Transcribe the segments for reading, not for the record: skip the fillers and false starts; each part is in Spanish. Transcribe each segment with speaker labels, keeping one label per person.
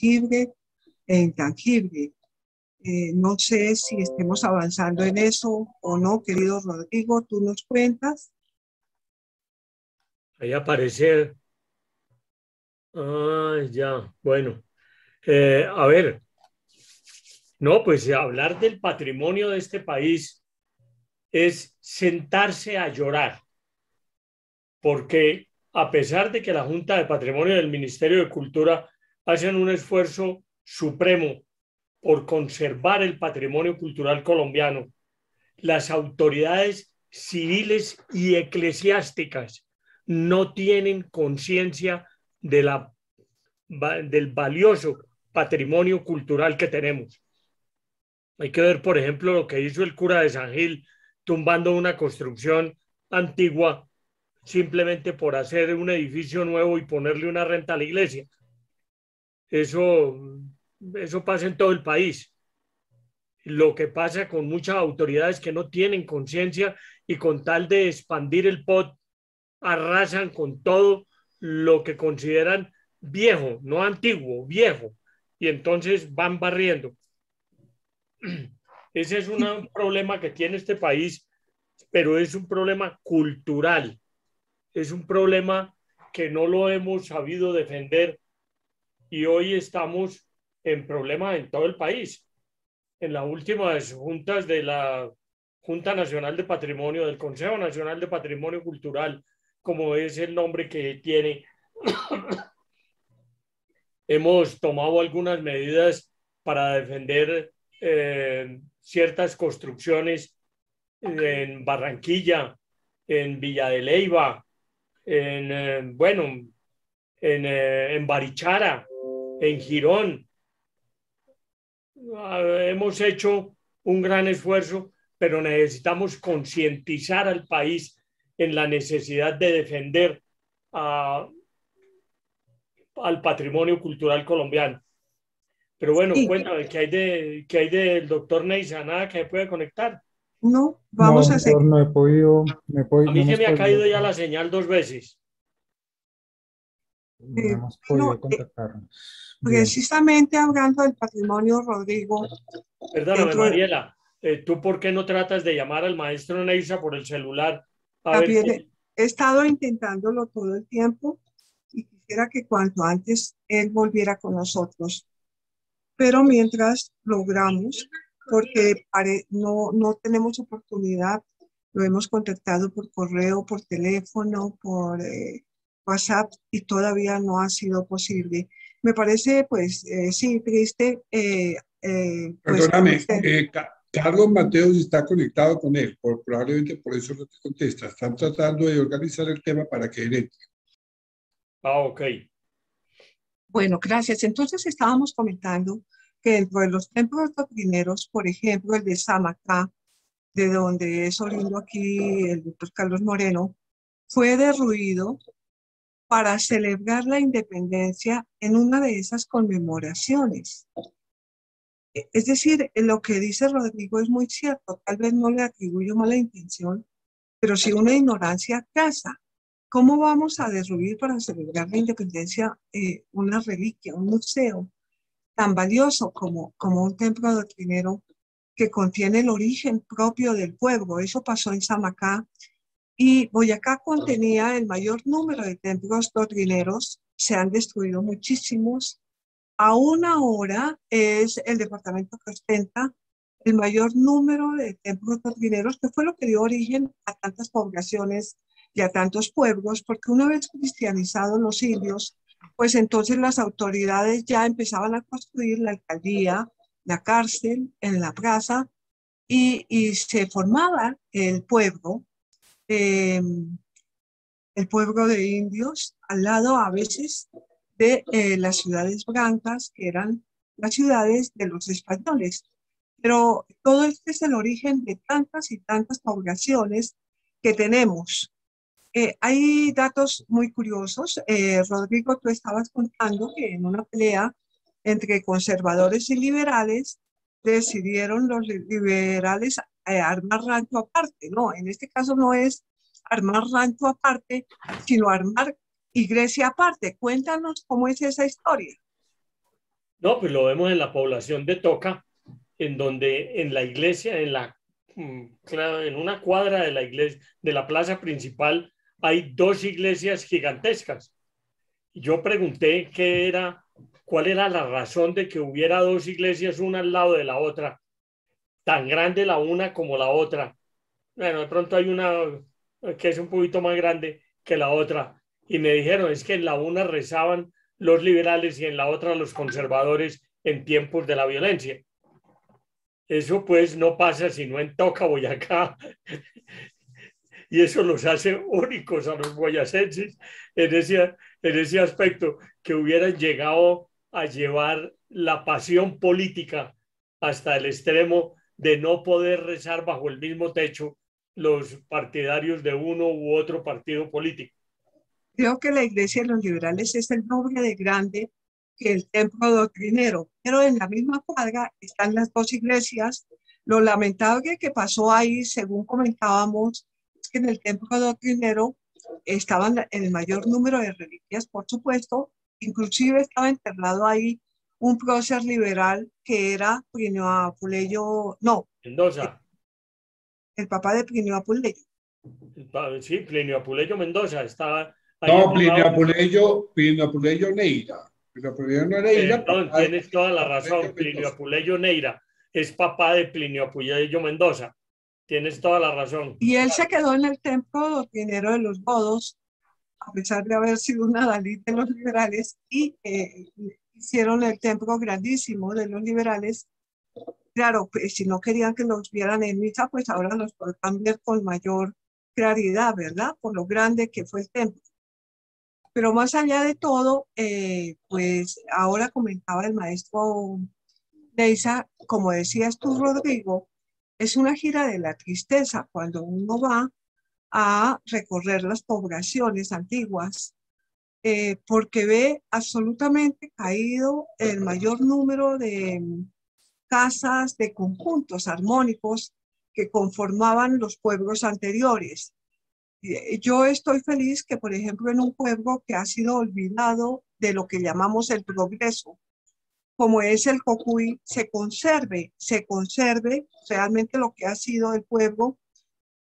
Speaker 1: tangible e intangible. No sé si estemos avanzando en eso o no, querido Rodrigo, tú nos cuentas.
Speaker 2: Ahí aparece, ya, bueno. A ver, no, pues hablar del patrimonio de este país es sentarse a llorar, porque a pesar de que la Junta de Patrimonio del Ministerio de Cultura hacen un esfuerzo supremo por conservar el patrimonio cultural colombiano, las autoridades civiles y eclesiásticas no tienen conciencia de del valioso patrimonio cultural que tenemos. Hay que ver, por ejemplo, lo que hizo el cura de San Gil tumbando una construcción antigua simplemente por hacer un edificio nuevo y ponerle una renta a la iglesia. Eso, eso pasa en todo el país. Lo que pasa con muchas autoridades que no tienen conciencia y con tal de expandir el POT arrasan con todo lo que consideran viejo, no antiguo, viejo, y entonces van barriendo. Ese es un problema que tiene este país, pero es un problema cultural, es un problema que no lo hemos sabido defender y hoy estamos en problemas en todo el país. En las últimas juntas de la Junta Nacional de Patrimonio, del Consejo Nacional de Patrimonio Cultural, como es el nombre que tiene, hemos tomado algunas medidas para defender ciertas construcciones en Barranquilla, en Villa de Leyva, bueno, en Barichara, en Girón. Hemos hecho un gran esfuerzo, pero necesitamos concientizar al país en la necesidad de defender al patrimonio cultural colombiano. Pero bueno,
Speaker 1: Sí,
Speaker 2: cuéntame, qué hay del doctor Neisa? Nada que puede conectar.
Speaker 1: no,
Speaker 3: No,
Speaker 1: vamos a
Speaker 3: doctor,
Speaker 1: seguir.
Speaker 2: A
Speaker 3: no
Speaker 2: mí se
Speaker 3: hemos
Speaker 2: me ha caído
Speaker 3: podido,
Speaker 2: ya la señal 2 veces.
Speaker 3: no hemos
Speaker 1: Bueno,
Speaker 3: podido contactarnos. Bien.
Speaker 1: precisamente hablando del patrimonio, Rodrigo,
Speaker 2: Perdóname,
Speaker 1: dentro de,
Speaker 2: Mariela, ¿tú por qué no tratas de llamar al maestro Neisa por el celular? A ver
Speaker 1: también
Speaker 2: qué.
Speaker 1: he estado intentándolo todo el tiempo y quisiera que cuanto antes él volviera con nosotros. Pero mientras logramos, porque no tenemos oportunidad, lo hemos contactado por correo, por teléfono, por WhatsApp y todavía no ha sido posible. Me parece, pues, sí, triste, pues que
Speaker 4: Perdóname,
Speaker 1: usted,
Speaker 4: Carlos Mateos está conectado con él, probablemente por eso no te contesta. Están tratando de organizar el tema para que él entre.
Speaker 2: Ok.
Speaker 1: bueno, gracias. Entonces estábamos comentando que dentro de los templos doctrineros, por ejemplo, el de Samacá, de donde es oriundo aquí el doctor Carlos Moreno, fue derruido para celebrar la independencia en una de esas conmemoraciones. Es decir, lo que dice Rodrigo es muy cierto, tal vez no le atribuyo mala intención, pero sí una ignorancia casa. ¿Cómo vamos a derruir para celebrar la independencia una reliquia, un museo tan valioso como un templo doctrinero que contiene el origen propio del pueblo? Eso pasó en Samacá y Boyacá contenía el mayor número de templos doctrineros, se han destruido muchísimos. Aún ahora es el departamento que ostenta el mayor número de templos doctrineros, que fue lo que dio origen a tantas poblaciones y a tantos pueblos, porque una vez cristianizados los indios, pues entonces las autoridades ya empezaban a construir la alcaldía, la cárcel en la plaza y se formaba eh, el pueblo de indios al lado a veces de las ciudades blancas, que eran las ciudades de los españoles. Pero todo este es el origen de tantas y tantas poblaciones que tenemos. Hay datos muy curiosos. Rodrigo, tú estabas contando que en una pelea entre conservadores y liberales decidieron los liberales armar rancho aparte. No, en este caso no es armar rancho aparte, sino armar iglesia aparte. Cuéntanos cómo es esa historia.
Speaker 2: No, pues lo vemos en la población de Toca, en donde en la iglesia, claro, en una cuadra de la iglesia, de la plaza principal, hay dos iglesias gigantescas. Yo pregunté cuál era la razón de que hubiera dos iglesias una al lado de la otra, tan grande la una como la otra. Bueno, de pronto hay una que es un poquito más grande que la otra. Y me dijeron, es que en la una rezaban los liberales y en la otra los conservadores en tiempos de la violencia. Eso pues no pasa sino en Toca, Boyacá, y eso los hace únicos a los boyacenses en ese aspecto, que hubieran llegado a llevar la pasión política hasta el extremo de no poder rezar bajo el mismo techo los partidarios de uno u otro partido político.
Speaker 1: Creo que la iglesia de los liberales es el doble de grande que el templo doctrinero, pero en la misma cuadra están las dos iglesias. Lo lamentable que pasó ahí, según comentábamos, es que en el templo doctrinero estaban el mayor número de reliquias, por supuesto, inclusive estaba enterrado ahí un prócer liberal que era Plinio Apuleyo, no,
Speaker 2: Mendoza.
Speaker 1: el papá de Plinio Apuleyo.
Speaker 2: Sí, Plinio Apuleyo Mendoza estaba ahí
Speaker 4: No,
Speaker 2: enterrado.
Speaker 4: Plinio Apuleyo Neira. Plinio Apuleyo Neira,
Speaker 2: Perdón,
Speaker 4: papá de
Speaker 2: tienes toda la
Speaker 4: Apuleyo
Speaker 2: razón. Plinio
Speaker 4: Mendoza.
Speaker 2: Apuleyo Neira es papá de Plinio Apuleyo Mendoza. Tienes toda la razón.
Speaker 1: Y él se quedó en el templo doctrinero de los godos, a pesar de haber sido un adalid de los liberales, y hicieron el templo grandísimo de los liberales. Claro, pues, si no querían que los vieran en misa, pues ahora los podrán ver con mayor claridad, ¿verdad? Por lo grande que fue el templo. Pero más allá de todo, pues ahora comentaba el maestro Neisa, como decías tú, Rodrigo, es una gira de la tristeza cuando uno va a recorrer las poblaciones antiguas, porque ve absolutamente caído el mayor número de casas, de conjuntos armónicos que conformaban los pueblos anteriores. Yo estoy feliz que, por ejemplo, en un pueblo que ha sido olvidado de lo que llamamos el progreso, como es el Cocuy, se conserve realmente lo que ha sido el pueblo.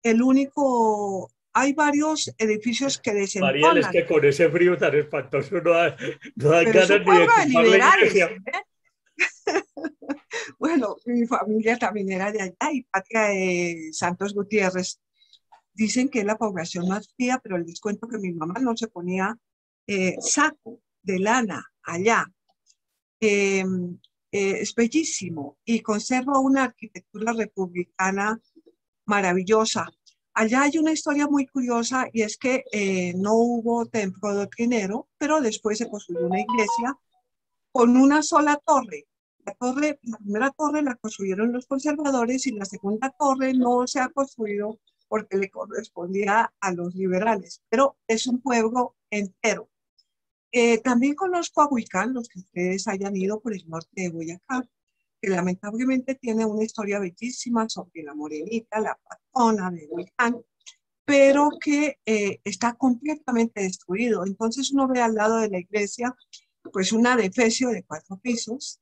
Speaker 1: El único, hay varios edificios que
Speaker 2: Mariel, es
Speaker 1: desentonan,
Speaker 2: que con ese frío tan espantoso no dan
Speaker 1: pero es un
Speaker 2: ganas ni
Speaker 1: pueblo
Speaker 2: de
Speaker 1: de
Speaker 2: tumbar la
Speaker 1: liberales.
Speaker 2: iglesia.
Speaker 1: Bueno, mi familia también era de allá y patria de Santos Gutiérrez. Dicen que es la población más fría, pero les cuento que mi mamá no se ponía saco de lana allá. Eh, es bellísimo y conserva una arquitectura republicana maravillosa. Allá hay una historia muy curiosa y es que no hubo templo doctrinero, pero después se construyó una iglesia con una sola torre. La primera torre la construyeron los conservadores y la segunda torre no se ha construido porque le correspondía a los liberales, pero es un pueblo entero. También conozco a Huicán, los que ustedes hayan ido por el norte de Boyacá, que lamentablemente tiene una historia bellísima sobre la morenita, la patrona de Huicán, pero que está completamente destruido. Entonces uno ve al lado de la iglesia pues un adefesio de 4 pisos,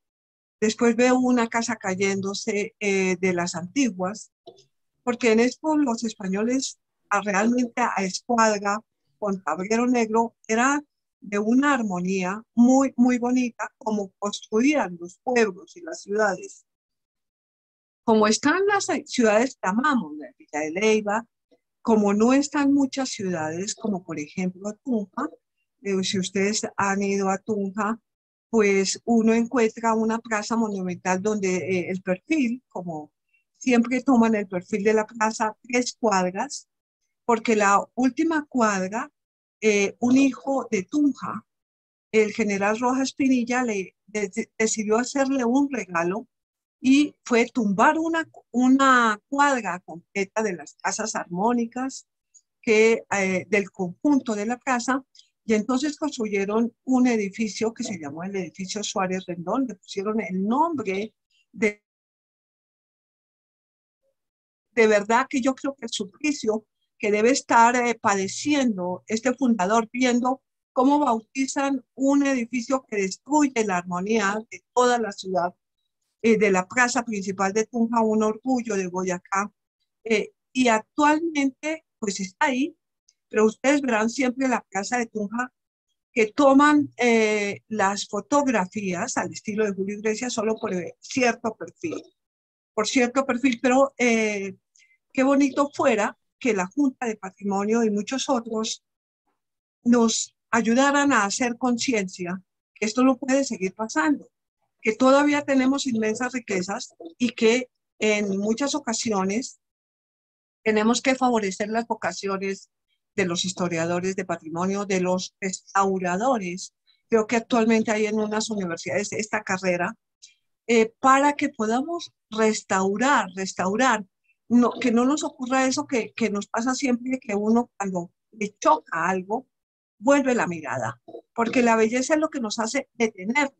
Speaker 1: después veo una casa cayéndose de las antiguas, porque en esto los españoles realmente a escuadra con tablero negro era de una armonía muy, muy bonita, como construían los pueblos y las ciudades. Como están las ciudades que amamos, la Villa de Leyva, como no están muchas ciudades, como por ejemplo Tunja, si ustedes han ido a Tunja, pues uno encuentra una plaza monumental donde el perfil, como siempre toman el perfil de la plaza, 3 cuadras, porque la última cuadra, un hijo de Tunja, el general Rojas Pinilla, decidió hacerle un regalo y fue tumbar una cuadra completa de las casas armónicas del conjunto de la casa, y entonces construyeron un edificio que se llamó el edificio Suárez Rendón, le pusieron el nombre de verdad que yo creo que el suplicio que debe estar padeciendo este fundador viendo cómo bautizan un edificio que destruye la armonía de toda la ciudad, de la plaza principal de Tunja, un orgullo de Boyacá, y actualmente pues está ahí, pero ustedes verán siempre la plaza de Tunja que toman las fotografías al estilo de Julio Iglesias solo por cierto perfil, pero qué bonito fuera que la Junta de Patrimonio y muchos otros nos ayudaran a hacer conciencia que esto no puede seguir pasando, que todavía tenemos inmensas riquezas y que en muchas ocasiones tenemos que favorecer las vocaciones de los historiadores de patrimonio, de los restauradores. Creo que actualmente hay en unas universidades esta carrera para que podamos restaurar, no, que no nos ocurra eso que nos pasa siempre, que uno cuando le choca algo, vuelve la mirada, porque la belleza es lo que nos hace detenernos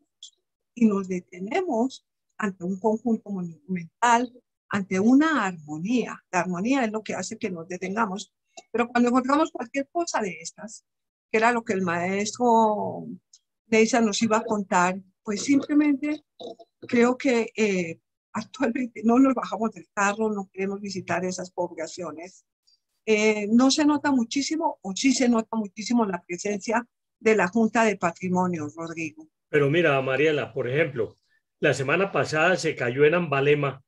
Speaker 1: y nos detenemos ante un conjunto monumental, ante una armonía. La armonía es lo que hace que nos detengamos, pero cuando encontramos cualquier cosa de estas, que era lo que el maestro Neisa nos iba a contar, pues simplemente creo que actualmente no nos bajamos del carro, no queremos visitar esas poblaciones. No se nota muchísimo, o sí se nota muchísimo la presencia de la Junta de Patrimonio, Rodrigo.
Speaker 2: Pero mira, Mariela, por ejemplo, la semana pasada se cayó en Ambalema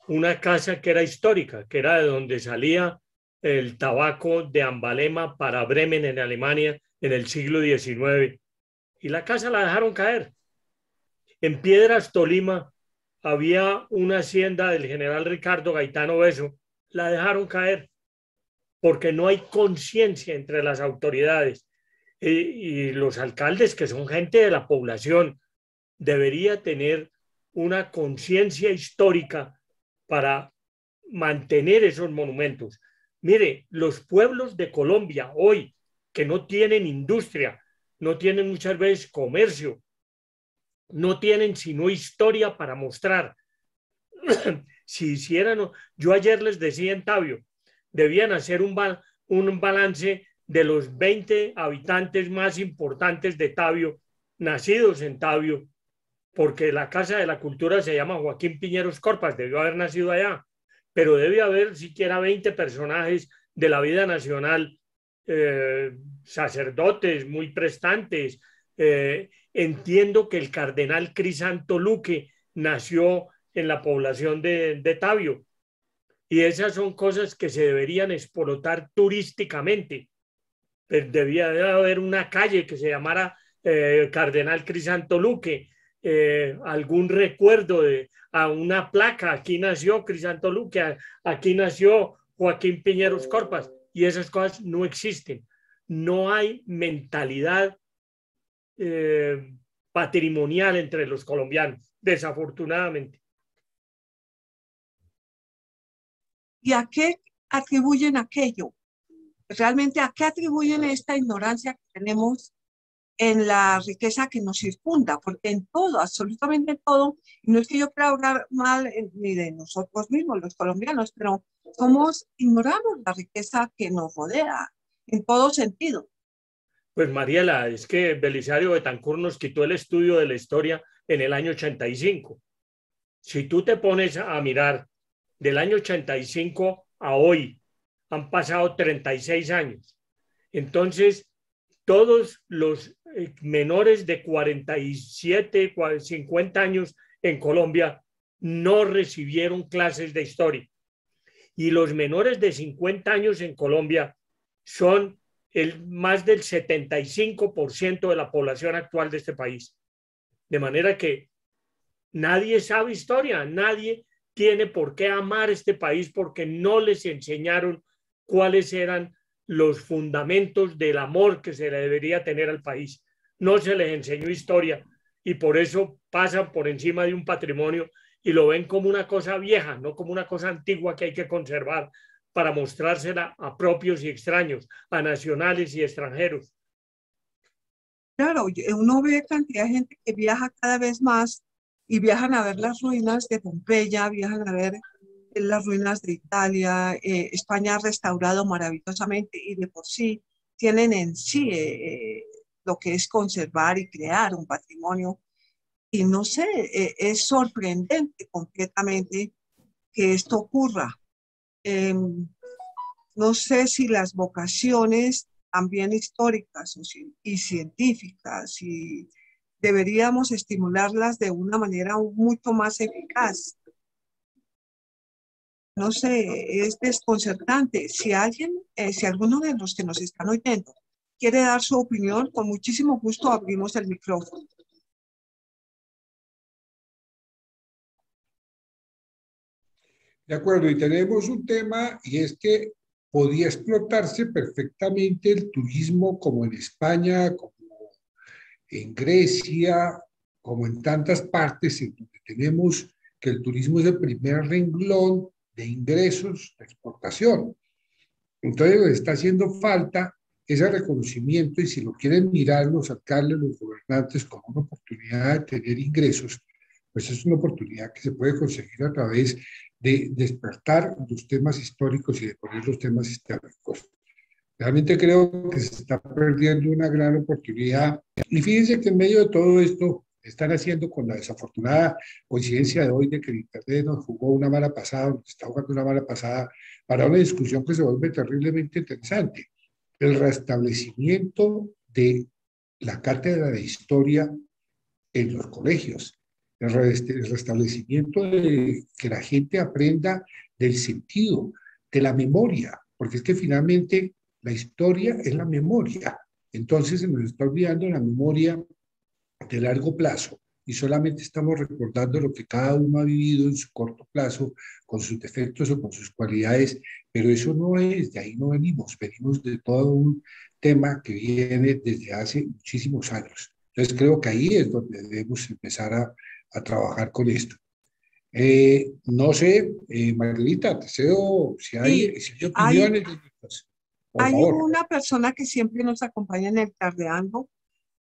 Speaker 2: una casa que era histórica, que era de donde salía el tabaco de Ambalema para Bremen en Alemania en el siglo XIX. Y la casa la dejaron caer. En Piedras, Tolima, había una hacienda del general Ricardo Gaetano Beso, la dejaron caer porque no hay conciencia entre las autoridades y los alcaldes, que son gente de la población, debería tener una conciencia histórica para mantener esos monumentos. Mire, los pueblos de Colombia hoy, que no tienen industria, no tienen muchas veces comercio, no tienen sino historia para mostrar. Si hicieran, yo ayer les decía en Tabio, debían hacer un balance de los 20 habitantes más importantes de Tabio, nacidos en Tabio, porque la Casa de la Cultura se llama Joaquín Piñeros Corpas, debió haber nacido allá, pero debe haber siquiera 20 personajes de la vida nacional, sacerdotes muy prestantes. Entiendo que el cardenal Crisanto Luque nació en la población de Tabio, y esas son cosas que se deberían explotar turísticamente. Debía haber una calle que se llamara Cardenal Crisanto Luque, algún recuerdo a una placa, aquí nació Crisanto Luque, aquí nació Joaquín Piñeros Corpas, y esas cosas no existen. No hay mentalidad patrimonial entre los colombianos, desafortunadamente.
Speaker 1: ¿Y a qué atribuyen aquello? Realmente, ¿a qué atribuyen esta ignorancia que tenemos en la riqueza que nos circunda? Porque en todo, absolutamente en todo, y no es que yo quiera hablar mal ni de nosotros mismos, los colombianos, pero ignoramos la riqueza que nos rodea en todo sentido.
Speaker 2: Pues Mariela, es que Belisario Betancur nos quitó el estudio de la historia en el año 85. Si tú te pones a mirar del año 85 a hoy, han pasado 36 años. Entonces, todos los menores de 47, 50 años en Colombia no recibieron clases de historia. Y los menores de 50 años en Colombia son más del 75% de la población actual de este país. De manera que nadie sabe historia, nadie tiene por qué amar este país porque no les enseñaron cuáles eran los fundamentos del amor que se le debería tener al país. No se les enseñó historia y por eso pasan por encima de un patrimonio y lo ven como una cosa vieja, no como una cosa antigua que hay que conservar para mostrársela a propios y extraños, a nacionales y extranjeros.
Speaker 1: Claro, uno ve cantidad de gente que viaja cada vez más y viajan a ver las ruinas de Pompeya, viajan a ver las ruinas de Italia. España ha restaurado maravillosamente y de por sí tienen en sí lo que es conservar y crear un patrimonio. Y no sé, es sorprendente completamente que esto ocurra. No sé si las vocaciones también históricas y científicas y deberíamos estimularlas de una manera mucho más eficaz. No sé, es desconcertante. Si alguien, si alguno de los que nos están oyendo quiere dar su opinión, con muchísimo gusto abrimos el micrófono.
Speaker 4: De acuerdo, y tenemos un tema y es que podía explotarse perfectamente el turismo como en España, como en Grecia, como en tantas partes en donde tenemos que el turismo es el primer renglón de ingresos de exportación. Entonces les está haciendo falta ese reconocimiento y si lo quieren mirar los alcaldes, los gobernantes como una oportunidad de tener ingresos, pues es una oportunidad que se puede conseguir a través de despertar los temas históricos y de poner los temas históricos. Realmente creo que se está perdiendo una gran oportunidad. Y fíjense que en medio de todo esto están haciendo con la desafortunada coincidencia de hoy de que el Internet nos jugó una mala pasada, nos está jugando una mala pasada para una discusión que se vuelve terriblemente interesante. El restablecimiento de la cátedra de historia en los colegios, el restablecimiento de que la gente aprenda del sentido, de la memoria, porque es que finalmente la historia es la memoria. Entonces se nos está olvidando la memoria de largo plazo y solamente estamos recordando lo que cada uno ha vivido en su corto plazo, con sus defectos o con sus cualidades, pero eso no es, de ahí no venimos, venimos de todo un tema que viene desde hace muchísimos años. Entonces creo que ahí es donde debemos empezar a trabajar con esto. No sé, Margarita, te cedo
Speaker 1: Y
Speaker 4: si hay
Speaker 1: hay,
Speaker 4: opiniones, por
Speaker 1: hay
Speaker 4: favor.
Speaker 1: una persona que siempre nos acompaña en el Tardeando,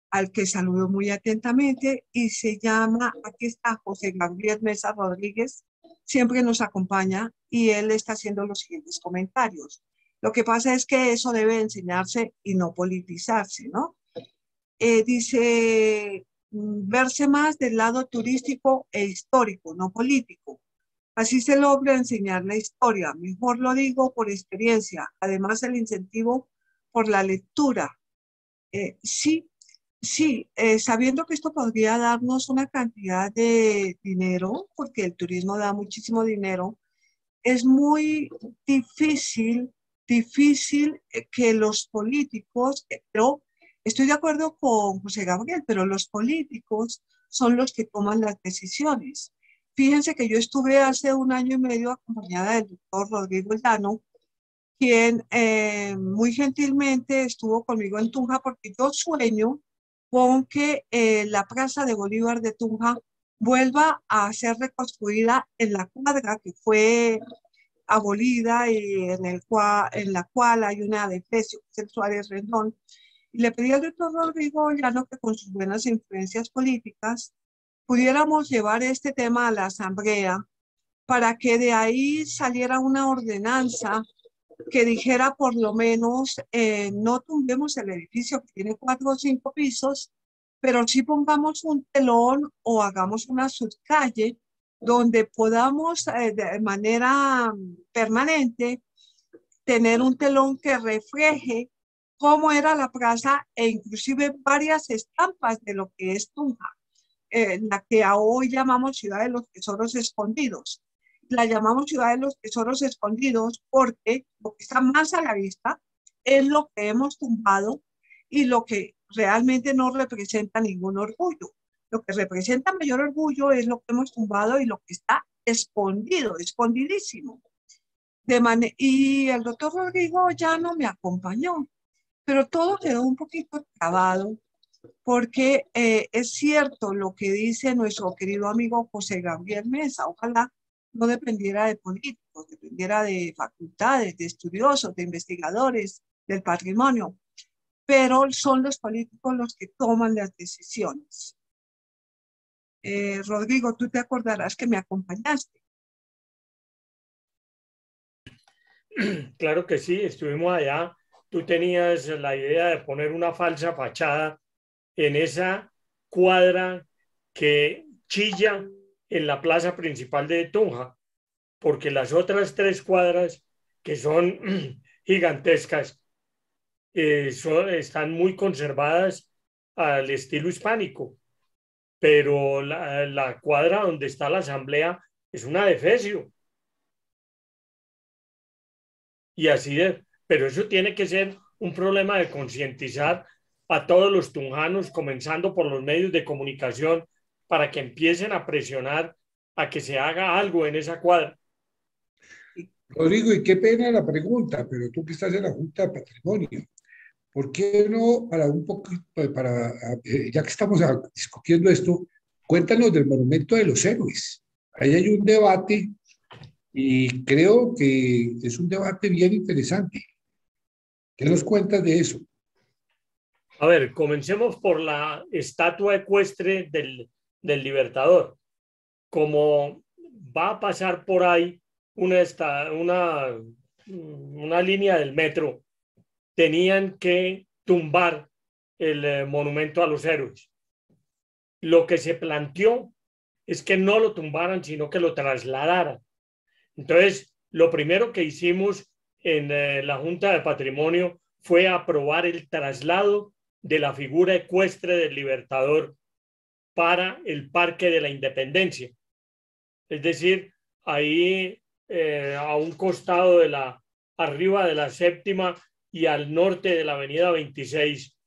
Speaker 1: al que saludo muy atentamente, y se llama, aquí está José Gabriel Mesa Rodríguez, siempre nos acompaña y él está haciendo los siguientes comentarios. Lo que pasa es que eso debe enseñarse y no politizarse, ¿no? Dice, verse más del lado turístico e histórico, no político. Así se logra enseñar la historia. Mejor lo digo por experiencia. Además, el incentivo por la lectura. Sí, sí, sabiendo que esto podría darnos una cantidad de dinero, porque el turismo da muchísimo dinero, es muy difícil que los políticos, pero estoy de acuerdo con José Gabriel, pero los políticos son los que toman las decisiones. Fíjense que yo estuve hace un año y medio acompañada del doctor Rodrigo Llano, quien muy gentilmente estuvo conmigo en Tunja porque yo sueño con que la Plaza de Bolívar de Tunja vuelva a ser reconstruida en la cuadra que fue abolida y en la cual hay una de Efesio, que es el Suárez Rendón. Y le pedí al doctor Rodrigo Llano que con sus buenas influencias políticas pudiéramos llevar este tema a la Asamblea para que de ahí saliera una ordenanza que dijera por lo menos no tumbemos el edificio que tiene 4 o 5 pisos, pero sí pongamos un telón o hagamos una subcalle donde podamos de manera permanente tener un telón que refleje cómo era la plaza e inclusive varias estampas de lo que es Tunja, la que hoy llamamos Ciudad de los Tesoros Escondidos. La llamamos Ciudad de los Tesoros Escondidos porque lo que está más a la vista es lo que hemos tumbado y lo que realmente no representa ningún orgullo. Lo que representa mayor orgullo es lo que hemos tumbado y lo que está escondido, escondidísimo. Y el doctor Rodrigo ya no me acompañó, pero todo quedó un poquito trabado porque es cierto lo que dice nuestro querido amigo José Gabriel Mesa. Ojalá no dependiera de políticos, dependiera de facultades, de estudiosos, de investigadores, del patrimonio, pero son los políticos los que toman las decisiones. Rodrigo, tú te acordarás que me acompañaste.
Speaker 2: Claro que sí, estuvimos allá. Tú tenías la idea de poner una falsa fachada en esa cuadra que chilla en la plaza principal de Tunja, porque las otras 3 cuadras, que son gigantescas, están muy conservadas al estilo hispánico, pero la cuadra donde está la asamblea es una defecio. Y así de, pero eso tiene que ser un problema de concientizar a todos los tunjanos, comenzando por los medios de comunicación, para que empiecen a presionar a que se haga algo en esa cuadra.
Speaker 4: Rodrigo, y qué pena la pregunta, pero tú que estás en la Junta de Patrimonio, ¿por qué no, para un poco, ya que estamos discutiendo esto, cuéntanos del Monumento de los Héroes? Ahí hay un debate y creo que es un debate bien interesante. ¿Qué nos cuentas de eso?
Speaker 2: A ver, comencemos por la estatua ecuestre del Libertador. Como va a pasar por ahí una línea del metro, tenían que tumbar el monumento a los héroes. Lo que se planteó es que no lo tumbaran, sino que lo trasladaran. Entonces, lo primero que hicimos en la Junta de Patrimonio fue aprobar el traslado de la figura ecuestre del Libertador para el Parque de la Independencia. Es decir, ahí a un costado arriba de la Séptima y al norte de la Avenida 26,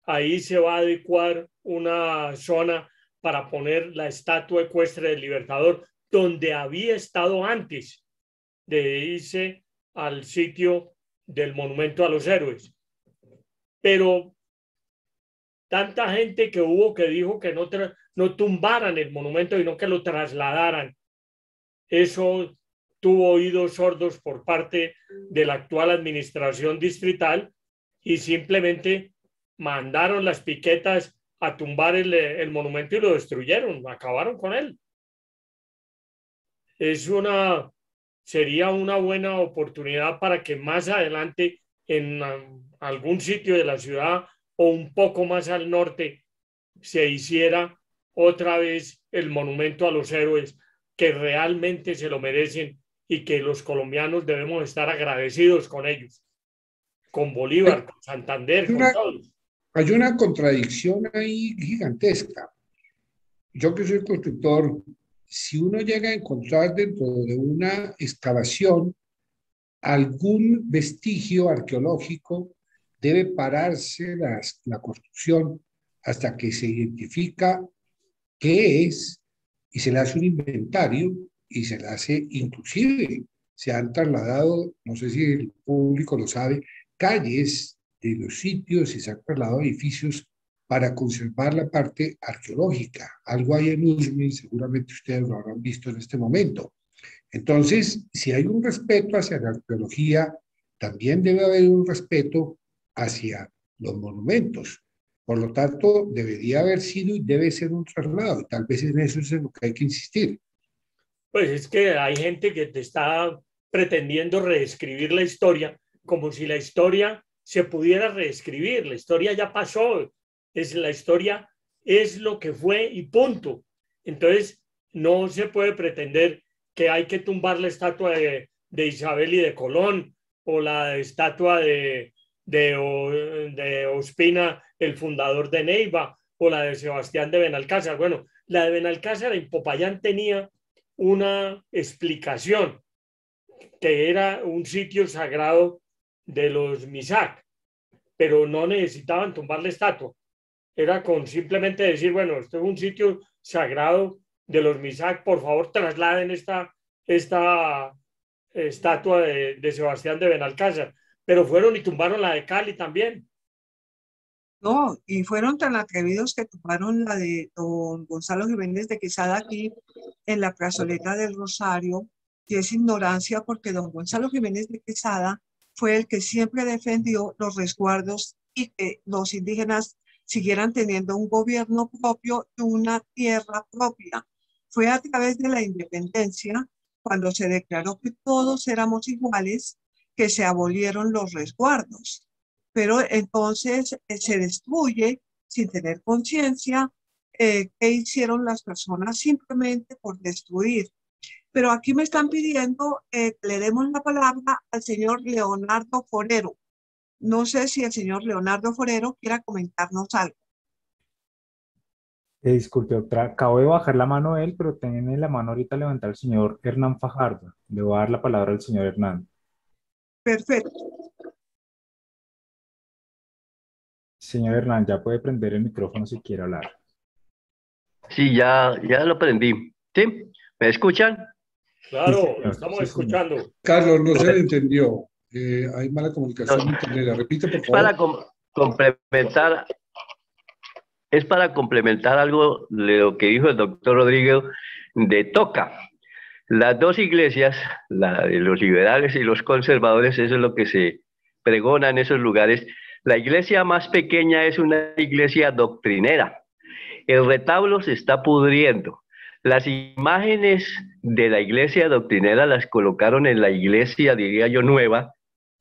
Speaker 2: ahí se va a adecuar una zona para poner la estatua ecuestre del Libertador, donde había estado antes de irse al sitio del Monumento a los Héroes. Pero tanta gente que hubo que dijo que no tumbaran el monumento, sino que lo trasladaran. Eso tuvo oídos sordos por parte de la actual administración distrital y simplemente mandaron las piquetas a tumbar el monumento y lo destruyeron, acabaron con él. Sería una buena oportunidad para que más adelante en algún sitio de la ciudad o un poco más al norte se hiciera otra vez el monumento a los héroes, que realmente se lo merecen y que los colombianos debemos estar agradecidos con ellos, con Bolívar, con Santander, con todos.
Speaker 4: Hay una contradicción ahí gigantesca. Yo que soy constructor, si uno llega a encontrar dentro de una excavación algún vestigio arqueológico, debe pararse la construcción hasta que se identifica qué es y se le hace un inventario y se le hace, inclusive, se han trasladado, no sé si el público lo sabe, calles de los sitios y se han trasladado edificios para conservar la parte arqueológica. Algo hay en Usme, seguramente ustedes lo habrán visto en este momento. Entonces, si hay un respeto hacia la arqueología, también debe haber un respeto hacia los monumentos. Por lo tanto, debería haber sido y debe ser un traslado. Y tal vez en eso es en lo que hay que insistir.
Speaker 2: Pues es que hay gente que te está pretendiendo reescribir la historia como si la historia se pudiera reescribir. La historia ya pasó. La historia es lo que fue y punto. Entonces, no se puede pretender que hay que tumbar la estatua de Isabel y de Colón o la estatua de Ospina, el fundador de Neiva, o la de Sebastián de Benalcázar. Bueno, la de Benalcázar en Popayán tenía una explicación, que era un sitio sagrado de los Misak, pero no necesitaban tumbar la estatua. Era con simplemente decir, bueno, esto es un sitio sagrado de los Misak, por favor trasladen esta estatua de Sebastián de Benalcázar. Pero fueron y tumbaron la de Cali también.
Speaker 1: No, y fueron tan atrevidos que tumbaron la de don Gonzalo Jiménez de Quesada aquí en la plazoleta del Rosario, y es ignorancia porque don Gonzalo Jiménez de Quesada fue el que siempre defendió los resguardos y que los indígenas siguieran teniendo un gobierno propio y una tierra propia. Fue a través de la independencia, cuando se declaró que todos éramos iguales, que se abolieron los resguardos. Pero entonces se destruye sin tener conciencia qué hicieron las personas simplemente por destruir. Pero aquí me están pidiendo que le demos la palabra al señor Leonardo Forero. No sé si el señor Leonardo Forero quiera comentarnos algo.
Speaker 3: Disculpe, doctora, acabo de bajar la mano a él, pero tiene la mano ahorita levantada el señor Hernán Fajardo. Le voy a dar la palabra al señor Hernán.
Speaker 1: Perfecto.
Speaker 3: Señor Hernán, ya puede prender el micrófono si quiere hablar.
Speaker 5: Sí, ya lo prendí. ¿Sí? ¿Me escuchan?
Speaker 2: Claro,
Speaker 3: Sí, señor.
Speaker 2: estamos
Speaker 3: Sí,
Speaker 2: escuchando.
Speaker 4: Carlos, no se le entendió. Hay mala comunicación en internet. Repite, por
Speaker 5: Es para
Speaker 4: favor.
Speaker 5: complementar, es para complementar algo de lo que dijo el doctor Rodríguez de Toca. Las dos iglesias, la de los liberales y los conservadores, eso es lo que se pregona en esos lugares. La iglesia más pequeña es una iglesia doctrinera. El retablo se está pudriendo. Las imágenes de la iglesia doctrinera las colocaron en la iglesia, diría yo, nueva,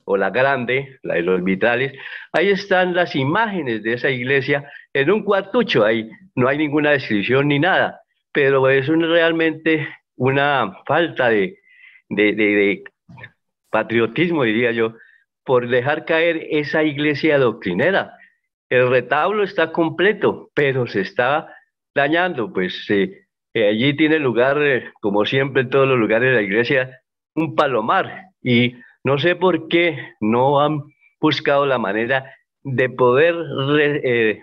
Speaker 5: o la grande, la de los vitrales. Ahí están las imágenes de esa iglesia en un cuartucho. Ahí no hay ninguna descripción ni nada, pero es realmente una falta de patriotismo, diría yo, por dejar caer esa iglesia doctrinera. El retablo está completo, pero se está dañando, pues allí tiene lugar, como siempre en todos los lugares de la iglesia, un palomar, y no sé por qué no han buscado la manera de poder,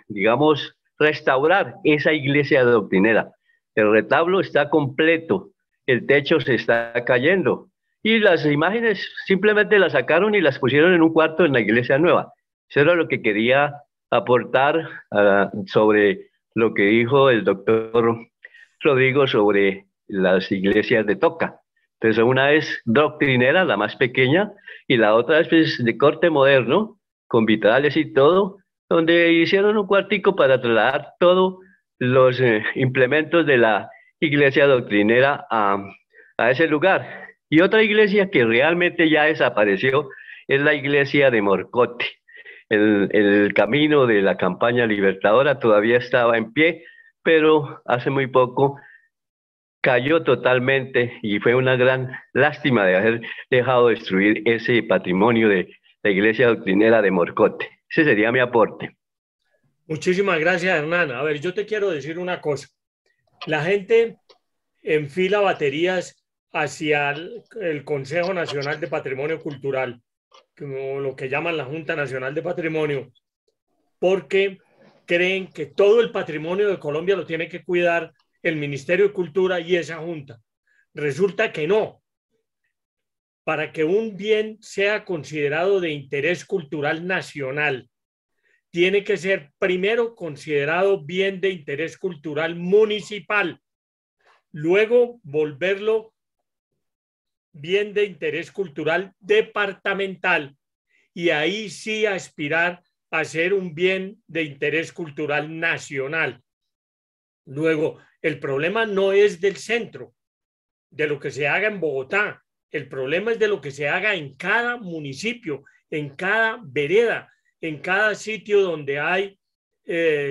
Speaker 5: digamos, restaurar esa iglesia doctrinera. El retablo está completo, el techo se está cayendo, y las imágenes simplemente las sacaron y las pusieron en un cuarto en la iglesia nueva. Eso era lo que quería aportar sobre lo que dijo el doctor Rodrigo sobre las iglesias de Toca. Entonces, una es doctrinera, la más pequeña, y la otra es pues, de corte moderno, con vitrales y todo, donde hicieron un cuartico para trasladar todos los implementos de la iglesia doctrinera a ese lugar. Y otra iglesia que realmente ya desapareció es la iglesia de Morcote. El camino de la campaña libertadora todavía estaba en pie, pero hace muy poco cayó totalmente y fue una gran lástima de haber dejado destruir ese patrimonio de la iglesia doctrinera de Morcote. Ese sería mi aporte.
Speaker 2: Muchísimas gracias, Hernán. A ver, yo te quiero decir una cosa. La gente enfila baterías hacia el Consejo Nacional de Patrimonio Cultural, como lo que llaman la Junta Nacional de Patrimonio, porque creen que todo el patrimonio de Colombia lo tiene que cuidar el Ministerio de Cultura y esa Junta. Resulta que no. Para que un bien sea considerado de interés cultural nacional, tiene que ser primero considerado bien de interés cultural municipal, luego volverlo bien de interés cultural departamental y ahí sí aspirar a ser un bien de interés cultural nacional. Luego, el problema no es del centro, de lo que se haga en Bogotá, el problema es de lo que se haga en cada municipio, en cada vereda, en cada sitio donde hay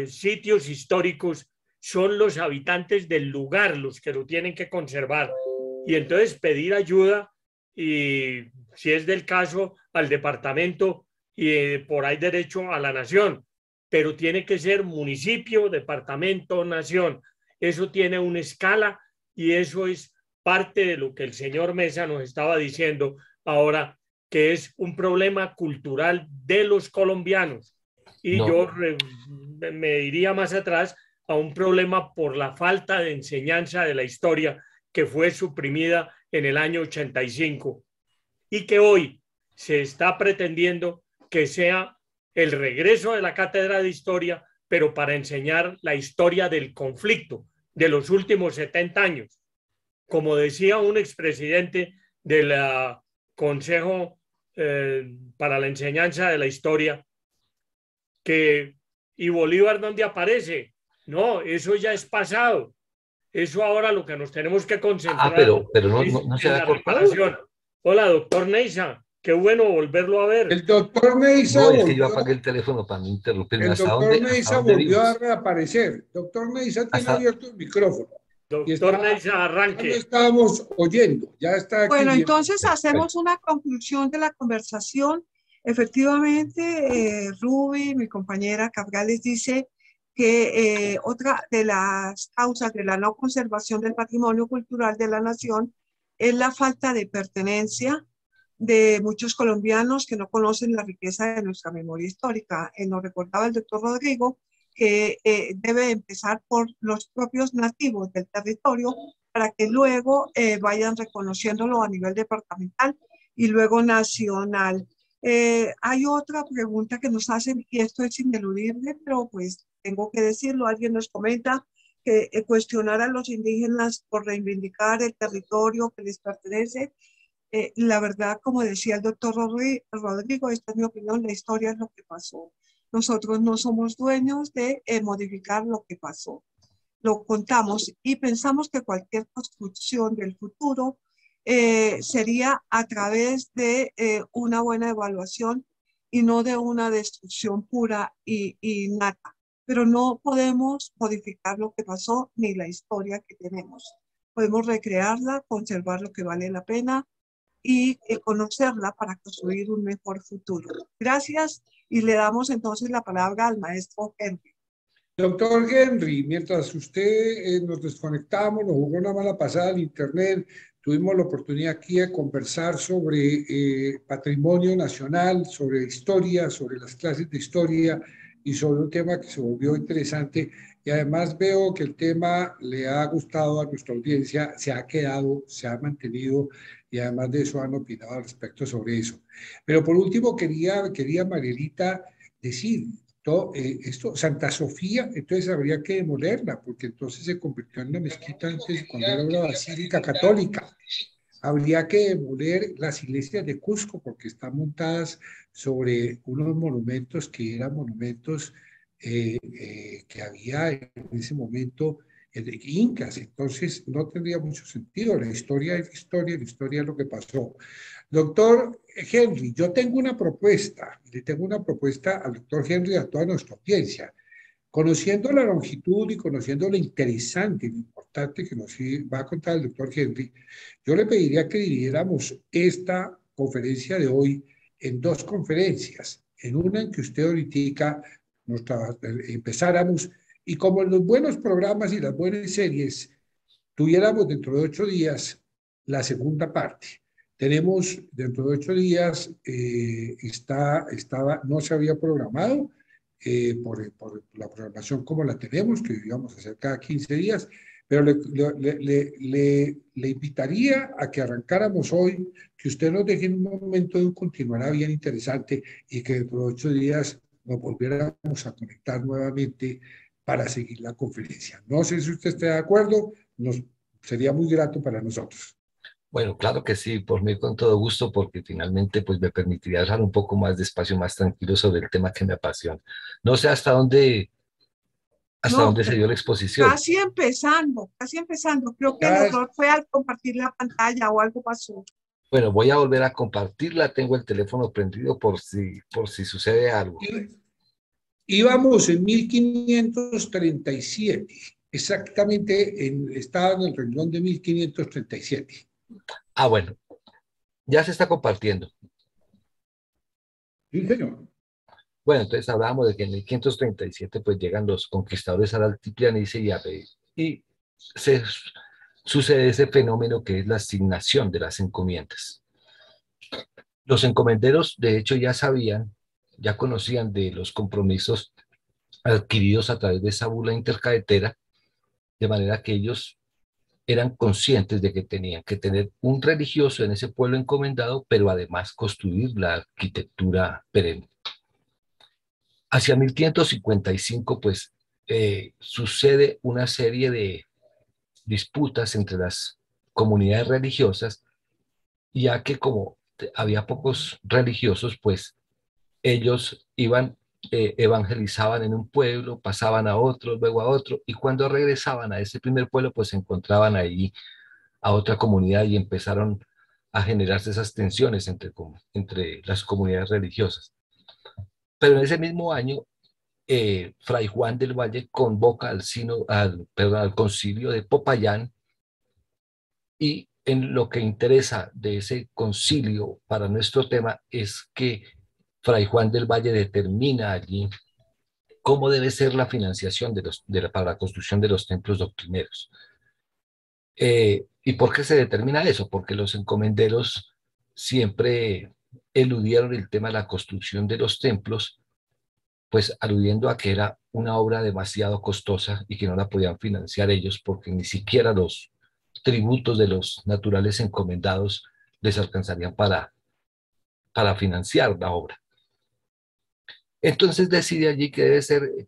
Speaker 2: sitios históricos. Son los habitantes del lugar los que lo tienen que conservar. Y entonces pedir ayuda y, si es del caso, al departamento y por ahí derecho a la nación. Pero tiene que ser municipio, departamento, nación. Eso tiene una escala y eso es parte de lo que el señor Mesa nos estaba diciendo ahora, que es un problema cultural de los colombianos. Y no. Yo me iría más atrás a un problema por la falta de enseñanza de la historia que fue suprimida en el año 85 y que hoy se está pretendiendo que sea el regreso de la cátedra de historia, pero para enseñar la historia del conflicto de los últimos 70 años. Como decía un expresidente del Consejo para la Enseñanza de la Historia, que ¿y Bolívar dónde aparece? No, eso ya es pasado. Eso ahora lo que nos tenemos que concentrar
Speaker 6: pero no
Speaker 2: es
Speaker 6: se
Speaker 2: en
Speaker 6: ha
Speaker 2: la
Speaker 6: cortado.
Speaker 2: reparación. Hola, doctor Neisa. Qué bueno volverlo a ver.
Speaker 4: El doctor Neiza
Speaker 6: No, es que yo
Speaker 4: volvió,
Speaker 6: apagué el teléfono para no interrumpirme.
Speaker 4: el doctor
Speaker 6: Hasta
Speaker 4: Neiza
Speaker 6: dónde
Speaker 4: volvió a
Speaker 6: vimos?
Speaker 4: reaparecer. Doctor Neiza tiene
Speaker 6: Hasta,
Speaker 4: abierto el micrófono y
Speaker 2: Doctor
Speaker 4: está,
Speaker 2: Neisa,
Speaker 4: ya lo
Speaker 2: arranque.
Speaker 4: estábamos oyendo, ya está aquí
Speaker 1: Bueno,
Speaker 4: bien.
Speaker 1: entonces hacemos una conclusión de la conversación. Efectivamente, Ruby, mi compañera Cabrales, dice que otra de las causas de la no conservación del patrimonio cultural de la nación es la falta de pertenencia de muchos colombianos que no conocen la riqueza de nuestra memoria histórica. Nos recordaba el doctor Rodrigo que debe empezar por los propios nativos del territorio para que luego vayan reconociéndolo a nivel departamental y luego nacional. Hay otra pregunta que nos hacen, y esto es ineludible, pero pues tengo que decirlo, alguien nos comenta que cuestionar a los indígenas por reivindicar el territorio que les pertenece. La verdad, como decía el doctor Rodrigo, esta es mi opinión, la historia es lo que pasó. Nosotros no somos dueños de modificar lo que pasó. Lo contamos y pensamos que cualquier construcción del futuro sería a través de una buena evaluación y no de una destrucción pura y nata. Pero no podemos modificar lo que pasó ni la historia que tenemos. Podemos recrearla, conservar lo que vale la pena y conocerla para construir un mejor futuro. Gracias y le damos entonces la palabra al maestro Henry.
Speaker 4: Doctor Henry, mientras usted nos desconectamos, nos jugó una mala pasada al internet, tuvimos la oportunidad aquí de conversar sobre patrimonio nacional, sobre historia, sobre las clases de historia y sobre un tema que se volvió interesante. Y además veo que el tema le ha gustado a nuestra audiencia, se ha quedado, se ha mantenido y además de eso han opinado al respecto sobre eso. Pero por último quería Marielita decir, esto, Santa Sofía, entonces habría que demolerla, porque entonces se convirtió en una mezquita antes cuando era una basílica católica. Habría que demoler las iglesias de Cusco, porque están montadas sobre unos monumentos que eran monumentos que había en ese momento de incas, entonces no tendría mucho sentido. La historia es historia, la historia es lo que pasó. Doctor Henry, yo tengo una propuesta, le tengo una propuesta al doctor Henry y a toda nuestra audiencia. Conociendo la longitud y conociendo lo interesante y lo importante que nos va a contar el doctor Henry, yo le pediría que dividiéramos esta conferencia de hoy en dos conferencias. En una en que usted ahorita empezáramos y como en los buenos programas y las buenas series, tuviéramos dentro de 8 días la segunda parte. Tenemos dentro de 8 días, no se había programado por la programación como la tenemos, que íbamos a hacer cada 15 días, pero le invitaría a que arrancáramos hoy, que usted nos deje en un momento de un continuará bien interesante y que dentro de 8 días nos volviéramos a conectar nuevamente para seguir la conferencia. No sé si usted está de acuerdo, sería muy grato para nosotros.
Speaker 6: bueno, claro que sí, por mí con todo gusto, porque finalmente pues me permitiría hablar un poco más despacio, más tranquilo sobre el tema que me apasiona. No sé hasta
Speaker 1: No,
Speaker 6: dónde se dio la exposición.
Speaker 1: casi empezando, casi empezando. Creo que el
Speaker 4: Ya
Speaker 1: error fue al compartir la pantalla o algo pasó.
Speaker 6: Bueno, voy a volver a compartirla, tengo el teléfono prendido por si sucede algo.
Speaker 4: Íbamos en 1537, exactamente estaba en el renglón de 1537.
Speaker 6: Ah, bueno, ya se está compartiendo.
Speaker 4: Sí, señor.
Speaker 6: Bueno, entonces hablábamos de que en 1537 pues llegan los conquistadores al Altiplanicie y sucede ese fenómeno que es la asignación de las encomiendas. Los encomenderos, de hecho, ya conocían de los compromisos adquiridos a través de esa bula intercaetera, de manera que ellos eran conscientes de que tenían que tener un religioso en ese pueblo encomendado, pero además construir la arquitectura perenne. Hacia 1555, pues, sucede una serie de disputas entre las comunidades religiosas, ya que como había pocos religiosos, pues ellos evangelizaban en un pueblo, pasaban a otro, luego a otro, y cuando regresaban a ese primer pueblo, pues se encontraban ahí a otra comunidad y empezaron a generarse esas tensiones entre las comunidades religiosas. Pero en ese mismo año, Fray Juan del Valle convoca al concilio de Popayán, y en lo que interesa de ese concilio para nuestro tema es que Fray Juan del Valle determina allí cómo debe ser la financiación para la construcción de los templos doctrineros. ¿Y por qué se determina eso? Porque los encomenderos siempre eludieron el tema de la construcción de los templos, pues aludiendo a que era una obra demasiado costosa y que no la podían financiar ellos porque ni siquiera los tributos de los naturales encomendados les alcanzarían para financiar la obra. Entonces decide allí que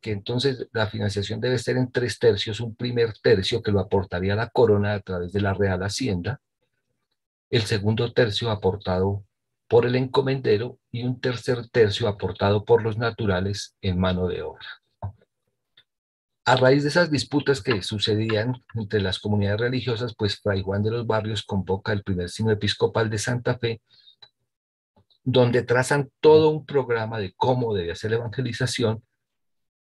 Speaker 6: entonces la financiación debe ser en 3/3, un primer tercio que lo aportaría la corona a través de la Real Hacienda, el segundo tercio aportado por el encomendero y un tercer tercio aportado por los naturales en mano de obra. A raíz de esas disputas que sucedían entre las comunidades religiosas, pues Fray Juan de los Barrios convoca el primer sínodo episcopal de Santa Fe, donde trazan todo un programa de cómo debe hacer la evangelización,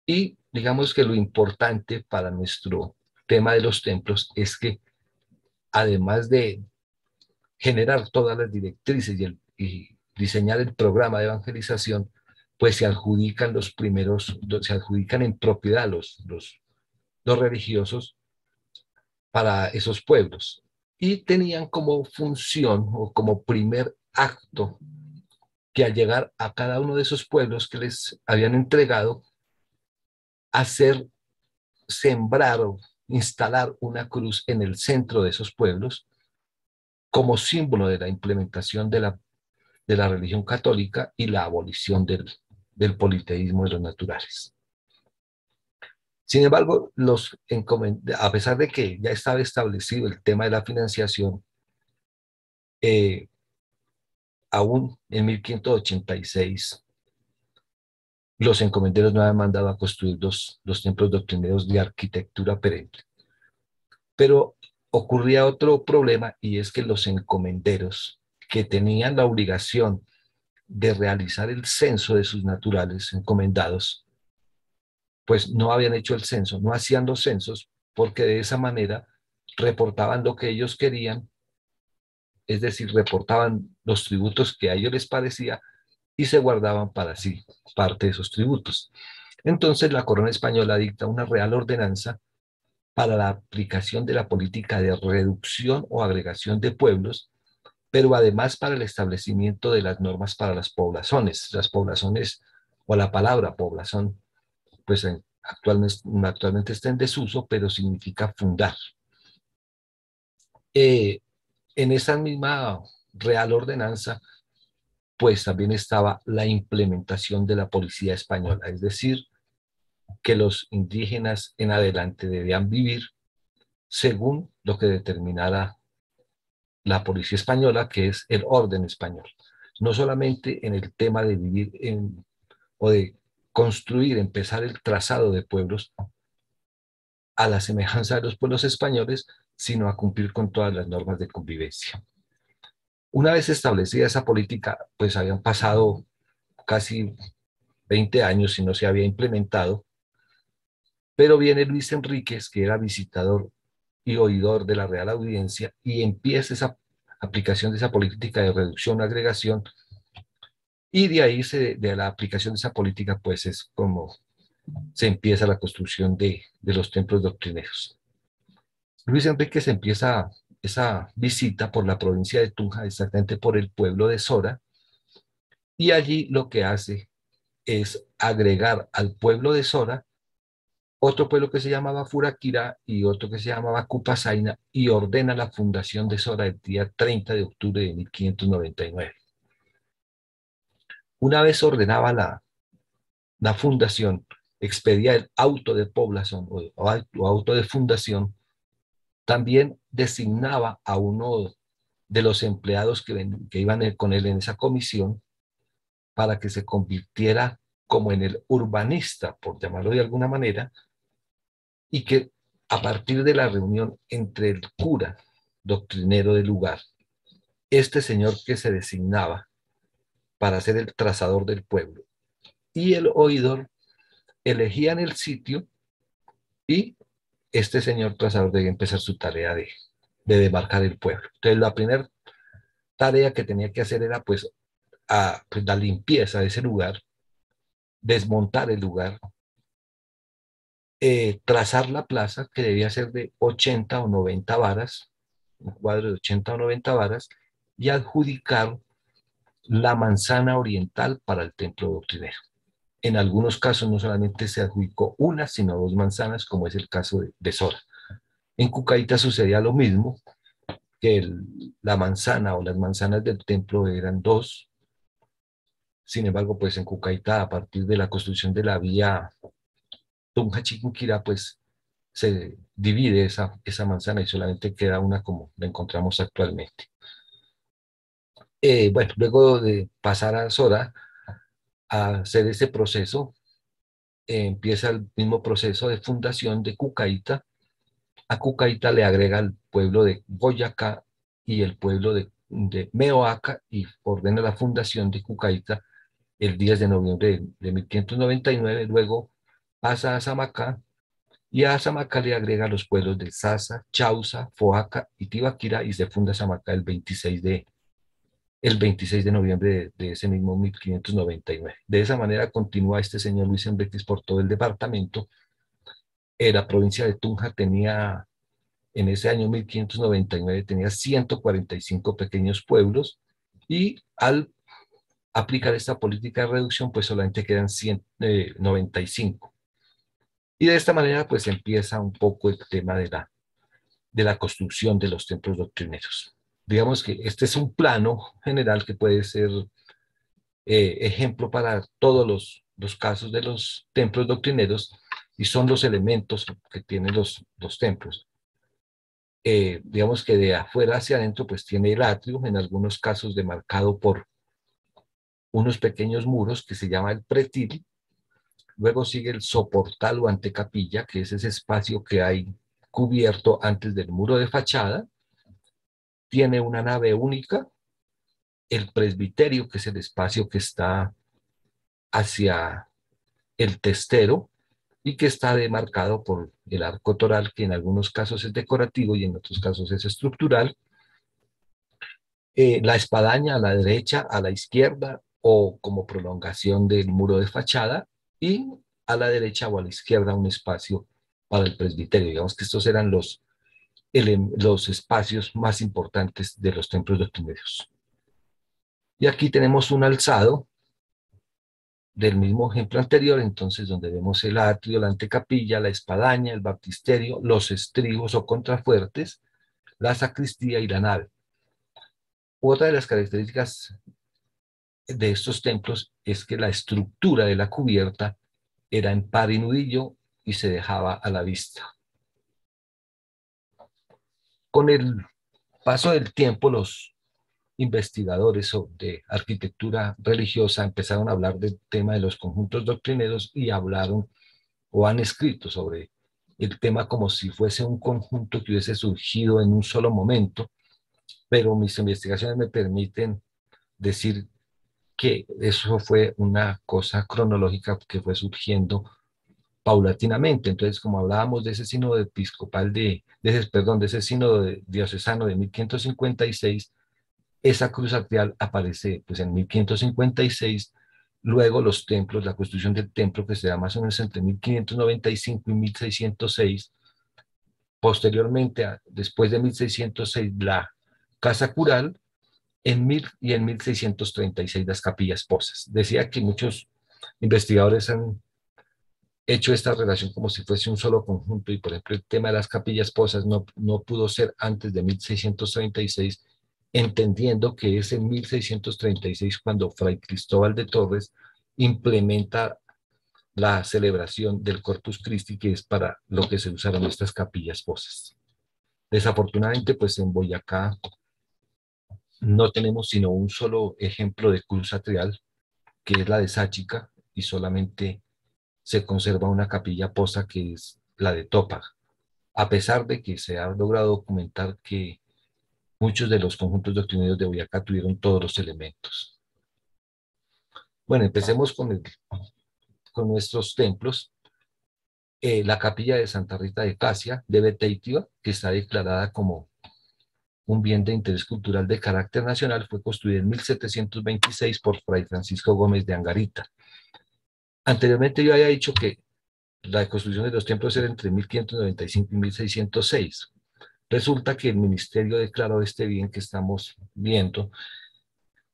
Speaker 6: y digamos que lo importante para nuestro tema de los templos es que además de generar todas las directrices y diseñar el programa de evangelización, pues se adjudican en propiedad los religiosos para esos pueblos. Y tenían como función o como primer acto que al llegar a cada uno de esos pueblos que les habían entregado, hacer sembrar o instalar una cruz en el centro de esos pueblos como símbolo de la implementación de la religión católica y la abolición del politeísmo de los naturales. Sin embargo, a pesar de que ya estaba establecido el tema de la financiación, aún en 1586, los encomenderos no habían mandado a construir los templos doctrineros de arquitectura perenne. Pero ocurría otro problema, y es que los encomenderos, que tenían la obligación de realizar el censo de sus naturales encomendados, pues no habían hecho el censo, no hacían los censos, porque de esa manera reportaban lo que ellos querían, es decir, reportaban los tributos que a ellos les parecía y se guardaban para sí parte de esos tributos. Entonces la corona española dicta una real ordenanza para la aplicación de la política de reducción o agregación de pueblos, pero además para el establecimiento de las normas para las poblaciones. Las poblaciones, o la palabra población, pues actualmente está en desuso, pero significa fundar. En esa misma real ordenanza, pues también estaba la implementación de la policía española, es decir, que los indígenas en adelante debían vivir según lo que determinara la policía española, que es el orden español. No solamente en el tema de vivir o de construir, empezar el trazado de pueblos a la semejanza de los pueblos españoles, sino a cumplir con todas las normas de convivencia. Una vez establecida esa política, pues habían pasado casi 20 años y no se había implementado, pero viene Luis Enríquez, que era visitador y oidor de la Real Audiencia, y empieza esa aplicación de esa política de reducción, agregación, y de ahí, de la aplicación de esa política, pues es como se empieza la construcción de los templos doctrineros. Luis Enríquez empieza esa visita por la provincia de Tunja, exactamente por el pueblo de Sora, y allí lo que hace es agregar al pueblo de Sora otro pueblo que se llamaba Furaquira y otro que se llamaba Cupasaina, y ordena la fundación de Sora el día 30 de octubre de 1599. Una vez ordenaba la fundación, expedía el auto de población o auto de fundación, también designaba a uno de los empleados que iban con él en esa comisión para que se convirtiera como en el urbanista, por llamarlo de alguna manera, y que a partir de la reunión entre el cura doctrinero del lugar este señor que se designaba para ser el trazador del pueblo y el oidor elegían el sitio y este señor trazador debía empezar su tarea de demarcar el pueblo. Entonces la primera tarea que tenía que hacer era pues la limpieza de ese lugar, desmontar el lugar, trazar la plaza, que debía ser de 80 o 90 varas, un cuadro de 80 o 90 varas, y adjudicar la manzana oriental para el templo doctrinero. En algunos casos no solamente se adjudicó una, sino dos manzanas, como es el caso de Sora. En Cucaita sucedía lo mismo, que la manzana o las manzanas del templo eran dos. Sin embargo, pues en Cucaita, a partir de la construcción de la vía Tunja-Chiquinquirá, pues se divide esa manzana y solamente queda una como la encontramos actualmente. Bueno, luego de pasar a Sora a hacer ese proceso, empieza el mismo proceso de fundación de Cucaita. A Cucaita le agrega el pueblo de Boyacá y el pueblo de Meoaca y ordena la fundación de Cucaita el 10 de noviembre de 1599. Luego pasa a Samacá y a Samacá le agrega los pueblos de Sasa, Chauza, Foaca y Tibaquira y se funda Samacá el 26 de noviembre de ese mismo 1599. De esa manera continúa este señor Luis Enríquez por todo el departamento. La provincia de Tunja tenía, en ese año 1599, tenía 145 pequeños pueblos y al aplicar esta política de reducción, pues solamente quedan 195. Y de esta manera, pues empieza un poco el tema de la construcción de los templos doctrineros. Digamos que este es un plano general que puede ser ejemplo para todos los casos de los templos doctrineros y son los elementos que tienen los templos. Digamos que de afuera hacia adentro pues tiene el atrio, en algunos casos demarcado por unos pequeños muros que se llama el pretil. Luego sigue el soportal o antecapilla, que es ese espacio que hay cubierto antes del muro de fachada. Tiene una nave única, el presbiterio, que es el espacio que está hacia el testero y que está demarcado por el arco toral, que en algunos casos es decorativo y en otros casos es estructural. La espadaña a la derecha, a la izquierda o como prolongación del muro de fachada y a la derecha o a la izquierda un espacio para el presbiterio. Digamos que estos eran los espacios más importantes de los templos doctrineros. Y aquí tenemos un alzado del mismo ejemplo anterior, entonces donde vemos el atrio, la antecapilla, la espadaña, el baptisterio, los estribos o contrafuertes, la sacristía y la nave. Otra de las características de estos templos es que la estructura de la cubierta era en par y nudillo y se dejaba a la vista. Con el paso del tiempo, los investigadores de arquitectura religiosa empezaron a hablar del tema de los conjuntos doctrineros y hablaron o han escrito sobre el tema como si fuese un conjunto que hubiese surgido en un solo momento, pero mis investigaciones me permiten decir que eso fue una cosa cronológica que fue surgiendo paulatinamente. Entonces, como hablábamos de ese sínodo episcopal de ese sínodo diocesano de 1556, esa cruz atrial aparece pues en 1556, luego los templos, la construcción del templo que se da más o menos entre 1595 y 1606, posteriormente, después de 1606, la casa cural, en 1636 las capillas posas. Decía que muchos investigadores han hecho esta relación como si fuese un solo conjunto y por ejemplo el tema de las capillas posas no pudo ser antes de 1636, entendiendo que es en 1636 cuando Fray Cristóbal de Torres implementa la celebración del Corpus Christi, que es para lo que se usaron estas capillas posas. Desafortunadamente, pues en Boyacá no tenemos sino un solo ejemplo de cruz atrial, que es la de Sáchica, y solamente se conserva una capilla posa que es la de Topa, a pesar de que se ha logrado documentar que muchos de los conjuntos doctrineros de Boyacá tuvieron todos los elementos. Bueno, empecemos con nuestros templos. La capilla de Santa Rita de Casia de Beteitiva, que está declarada como un bien de interés cultural de carácter nacional, fue construida en 1726 por Fray Francisco Gómez de Angarita. Anteriormente yo había dicho que la construcción de los templos era entre 1595 y 1606. Resulta que el ministerio declaró este bien que estamos viendo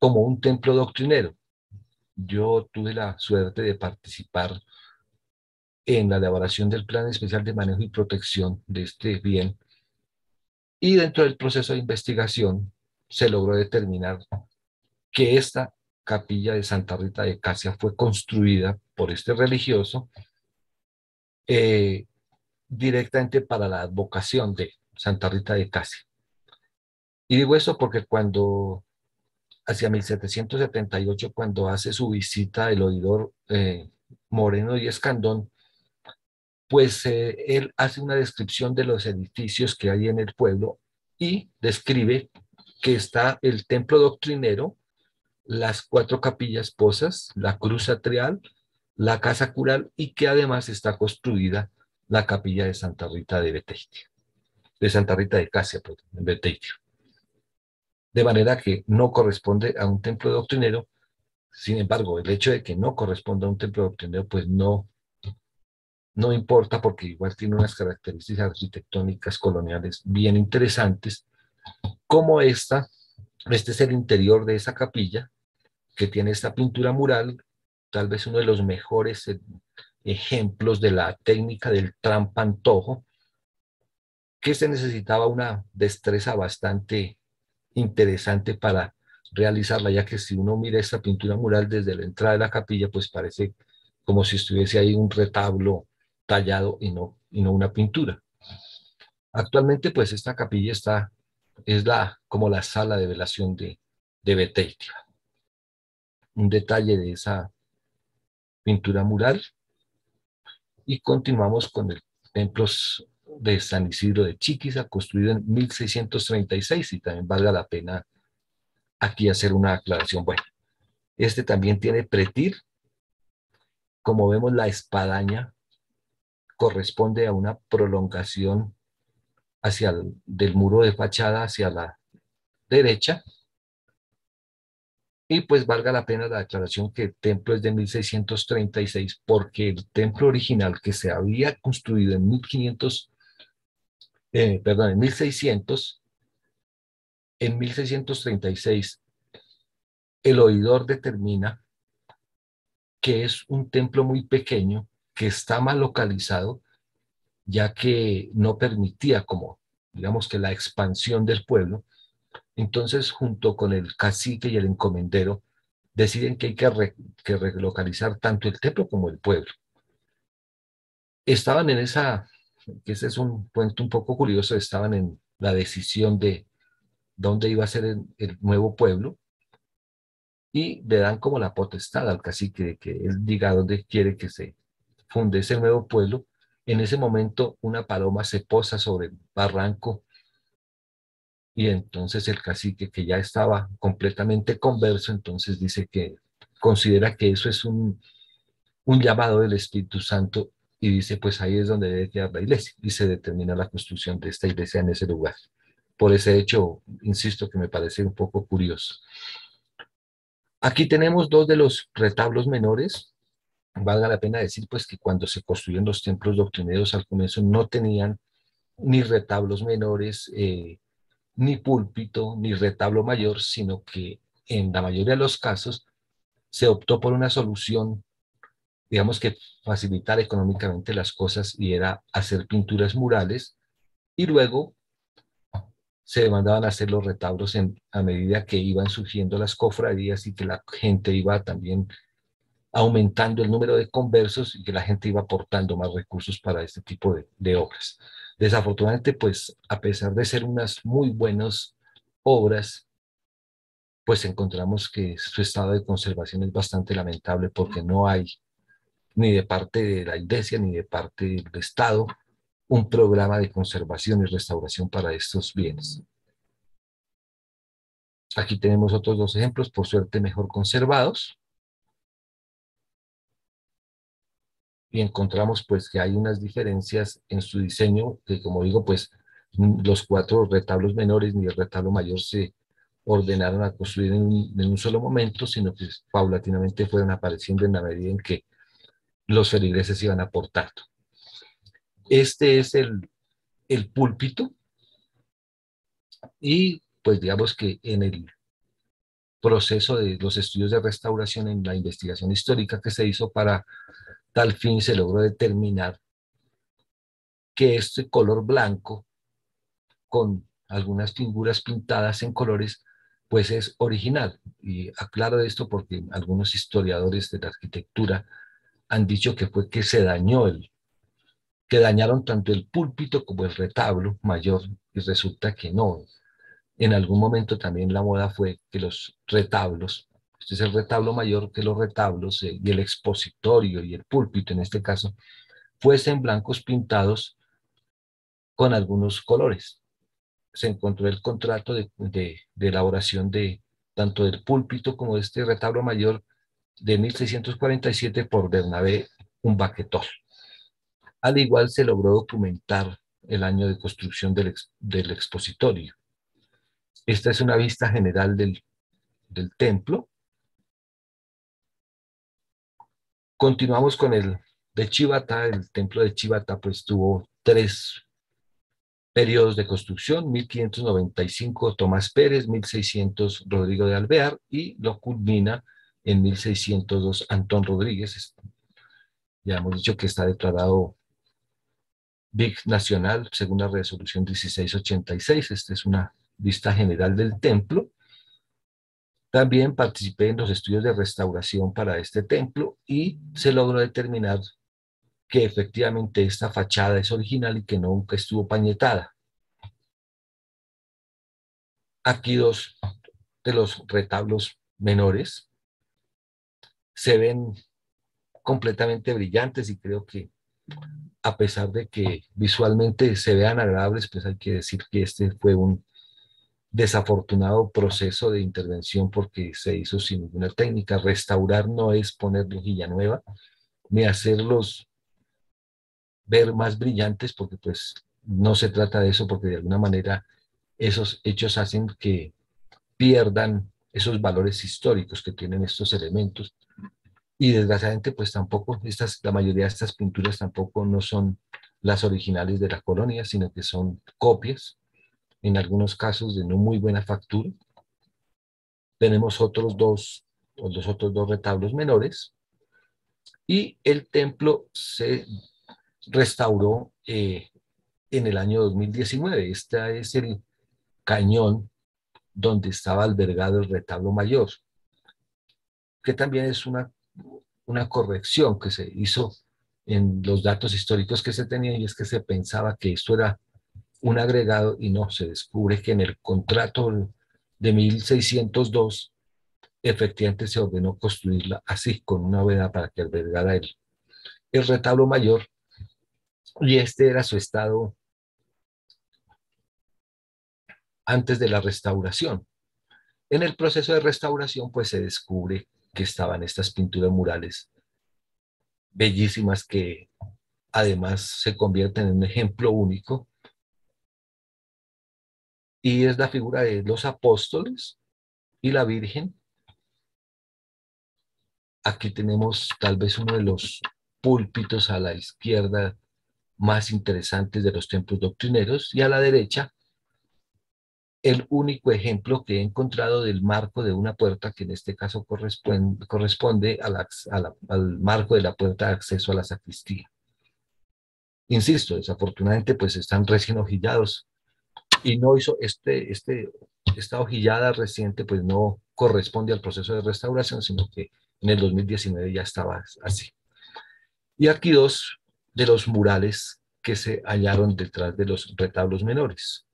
Speaker 6: como un templo doctrinero. Yo tuve la suerte de participar en la elaboración del Plan Especial de Manejo y Protección de este bien, y dentro del proceso de investigación se logró determinar que esta capilla de Santa Rita de Casia fue construida por este religioso directamente para la advocación de Santa Rita de Casia. Y digo esto porque cuando, hacia 1778, cuando hace su visita el oidor Moreno y Escandón, pues él hace una descripción de los edificios que hay en el pueblo y describe que está el templo doctrinero, las 4 capillas posas, la cruz atrial, la casa cural, y que además está construida la capilla de Santa Rita de Beteitia, de Santa Rita de Casia, perdón, en Beteitia. De manera que no corresponde a un templo doctrinero. Sin embargo, el hecho de que no corresponda a un templo doctrinero, pues no importa, porque igual tiene unas características arquitectónicas coloniales bien interesantes, como este es el interior de esa capilla, que tiene esta pintura mural, tal vez uno de los mejores ejemplos de la técnica del trampantojo, que se necesitaba una destreza bastante interesante para realizarla, ya que si uno mira esta pintura mural desde la entrada de la capilla, pues parece como si estuviese ahí un retablo tallado y no una pintura. Actualmente, pues esta capilla es como la sala de velación de Beteitia. Un detalle de esa pintura mural. Y continuamos con el templo de San Isidro de Chiquiza, construido en 1636, y también valga la pena aquí hacer una aclaración. Bueno, este también tiene pretil. Como vemos, la espadaña corresponde a una prolongación del muro de fachada hacia la derecha. Y pues valga la pena la aclaración que el templo es de 1636, porque el templo original, que se había construido en 1600, en 1636, el oidor determina que es un templo muy pequeño, que está mal localizado, ya que no permitía, como digamos, que la expansión del pueblo. Entonces, junto con el cacique y el encomendero, deciden que hay que relocalizar tanto el templo como el pueblo. Estaban en que ese es un cuento un poco curioso, estaban en la decisión de dónde iba a ser el nuevo pueblo, y le dan como la potestad al cacique de que él diga dónde quiere que se funde ese nuevo pueblo. En ese momento una paloma se posa sobre el barranco, y entonces el cacique, que ya estaba completamente converso, entonces dice que considera que eso es un llamado del Espíritu Santo, y dice, pues ahí es donde debe quedar la iglesia, y se determina la construcción de esta iglesia en ese lugar. Por ese hecho, insisto, que me parece un poco curioso. Aquí tenemos 2 de los retablos menores. Valga la pena decir, pues, que cuando se construyen los templos doctrineros al comienzo no tenían ni retablos menores, ni púlpito, ni retablo mayor, sino que en la mayoría de los casos se optó por una solución, digamos, que facilitar económicamente las cosas, y era hacer pinturas murales, y luego se mandaban a hacer los retablos a medida que iban surgiendo las cofradías y que la gente iba también aumentando el número de conversos, y que la gente iba aportando más recursos para este tipo de obras. Desafortunadamente, pues, a pesar de ser unas muy buenas obras, pues encontramos que su estado de conservación es bastante lamentable, porque no hay, ni de parte de la iglesia ni de parte del Estado, un programa de conservación y restauración para estos bienes. Aquí tenemos otros dos ejemplos, por suerte mejor conservados. Y encontramos pues que hay unas diferencias en su diseño, que como digo, pues los cuatro retablos menores ni el retablo mayor se ordenaron a construir en un solo momento, sino que paulatinamente fueron apareciendo en la medida en que los feligreses iban aportando. Este es el púlpito, y pues digamos que en el proceso de los estudios de restauración, en la investigación histórica que se hizo para tal fin, se logró determinar que este color blanco con algunas figuras pintadas en colores pues es original. Y aclaro esto porque algunos historiadores de la arquitectura han dicho que fue que se dañó que dañaron tanto el púlpito como el retablo mayor, y resulta que no. En algún momento también la moda fue que los retablos, este es el retablo mayor, que los retablos y el expositorio y el púlpito en este caso, fuesen blancos pintados con algunos colores. Se encontró el contrato de elaboración de tanto del púlpito como de este retablo mayor de 1647 por Bernabé Humbaquetol. Al igual se logró documentar el año de construcción del expositorio. Esta es una vista general del templo. Continuamos con el de Chivata. El templo de Chivata pues tuvo 3 periodos de construcción: 1595 Tomás Pérez, 1600 Rodrigo de Alvear, y lo culmina en 1602 Antón Rodríguez. Ya hemos dicho que está declarado BIC nacional según la resolución 1686. Esta es una vista general del templo. También participé en los estudios de restauración para este templo y se logró determinar que efectivamente esta fachada es original y que nunca estuvo pañetada. Aquí dos de los retablos menores se ven completamente brillantes, y creo que a pesar de que visualmente se vean agradables, pues hay que decir que este fue un desafortunado proceso de intervención porque se hizo sin ninguna técnica. Restaurar no es poner lojilla nueva, ni hacerlos ver más brillantes, porque pues no se trata de eso, porque de alguna manera esos hechos hacen que pierdan esos valores históricos que tienen estos elementos. Y desgraciadamente pues tampoco, la mayoría de estas pinturas tampoco no son las originales de la colonia, sino que son copias, en algunos casos de no muy buena factura. Tenemos los otros dos retablos menores, y el templo se restauró en el año 2019. Este es el cañón donde estaba albergado el retablo mayor, que también es una corrección que se hizo en los datos históricos que se tenían, y es que se pensaba que esto era un agregado, y no, se descubre que en el contrato de 1602 efectivamente se ordenó construirla así, con una bóveda para que albergara el retablo mayor, y este era su estado antes de la restauración. En el proceso de restauración pues se descubre que estaban estas pinturas murales bellísimas, que además se convierten en un ejemplo único, y es la figura de los apóstoles y la Virgen. Aquí tenemos tal vez uno de los púlpitos a la izquierda más interesantes de los templos doctrineros, y a la derecha el único ejemplo que he encontrado del marco de una puerta, que en este caso corresponde al marco de la puerta de acceso a la sacristía. Insisto, desafortunadamente pues están recién ojillados, y no hizo esta hojillada reciente pues no corresponde al proceso de restauración, sino que en el 2019 ya estaba así. Y aquí dos de los murales que se hallaron detrás de los retablos menores.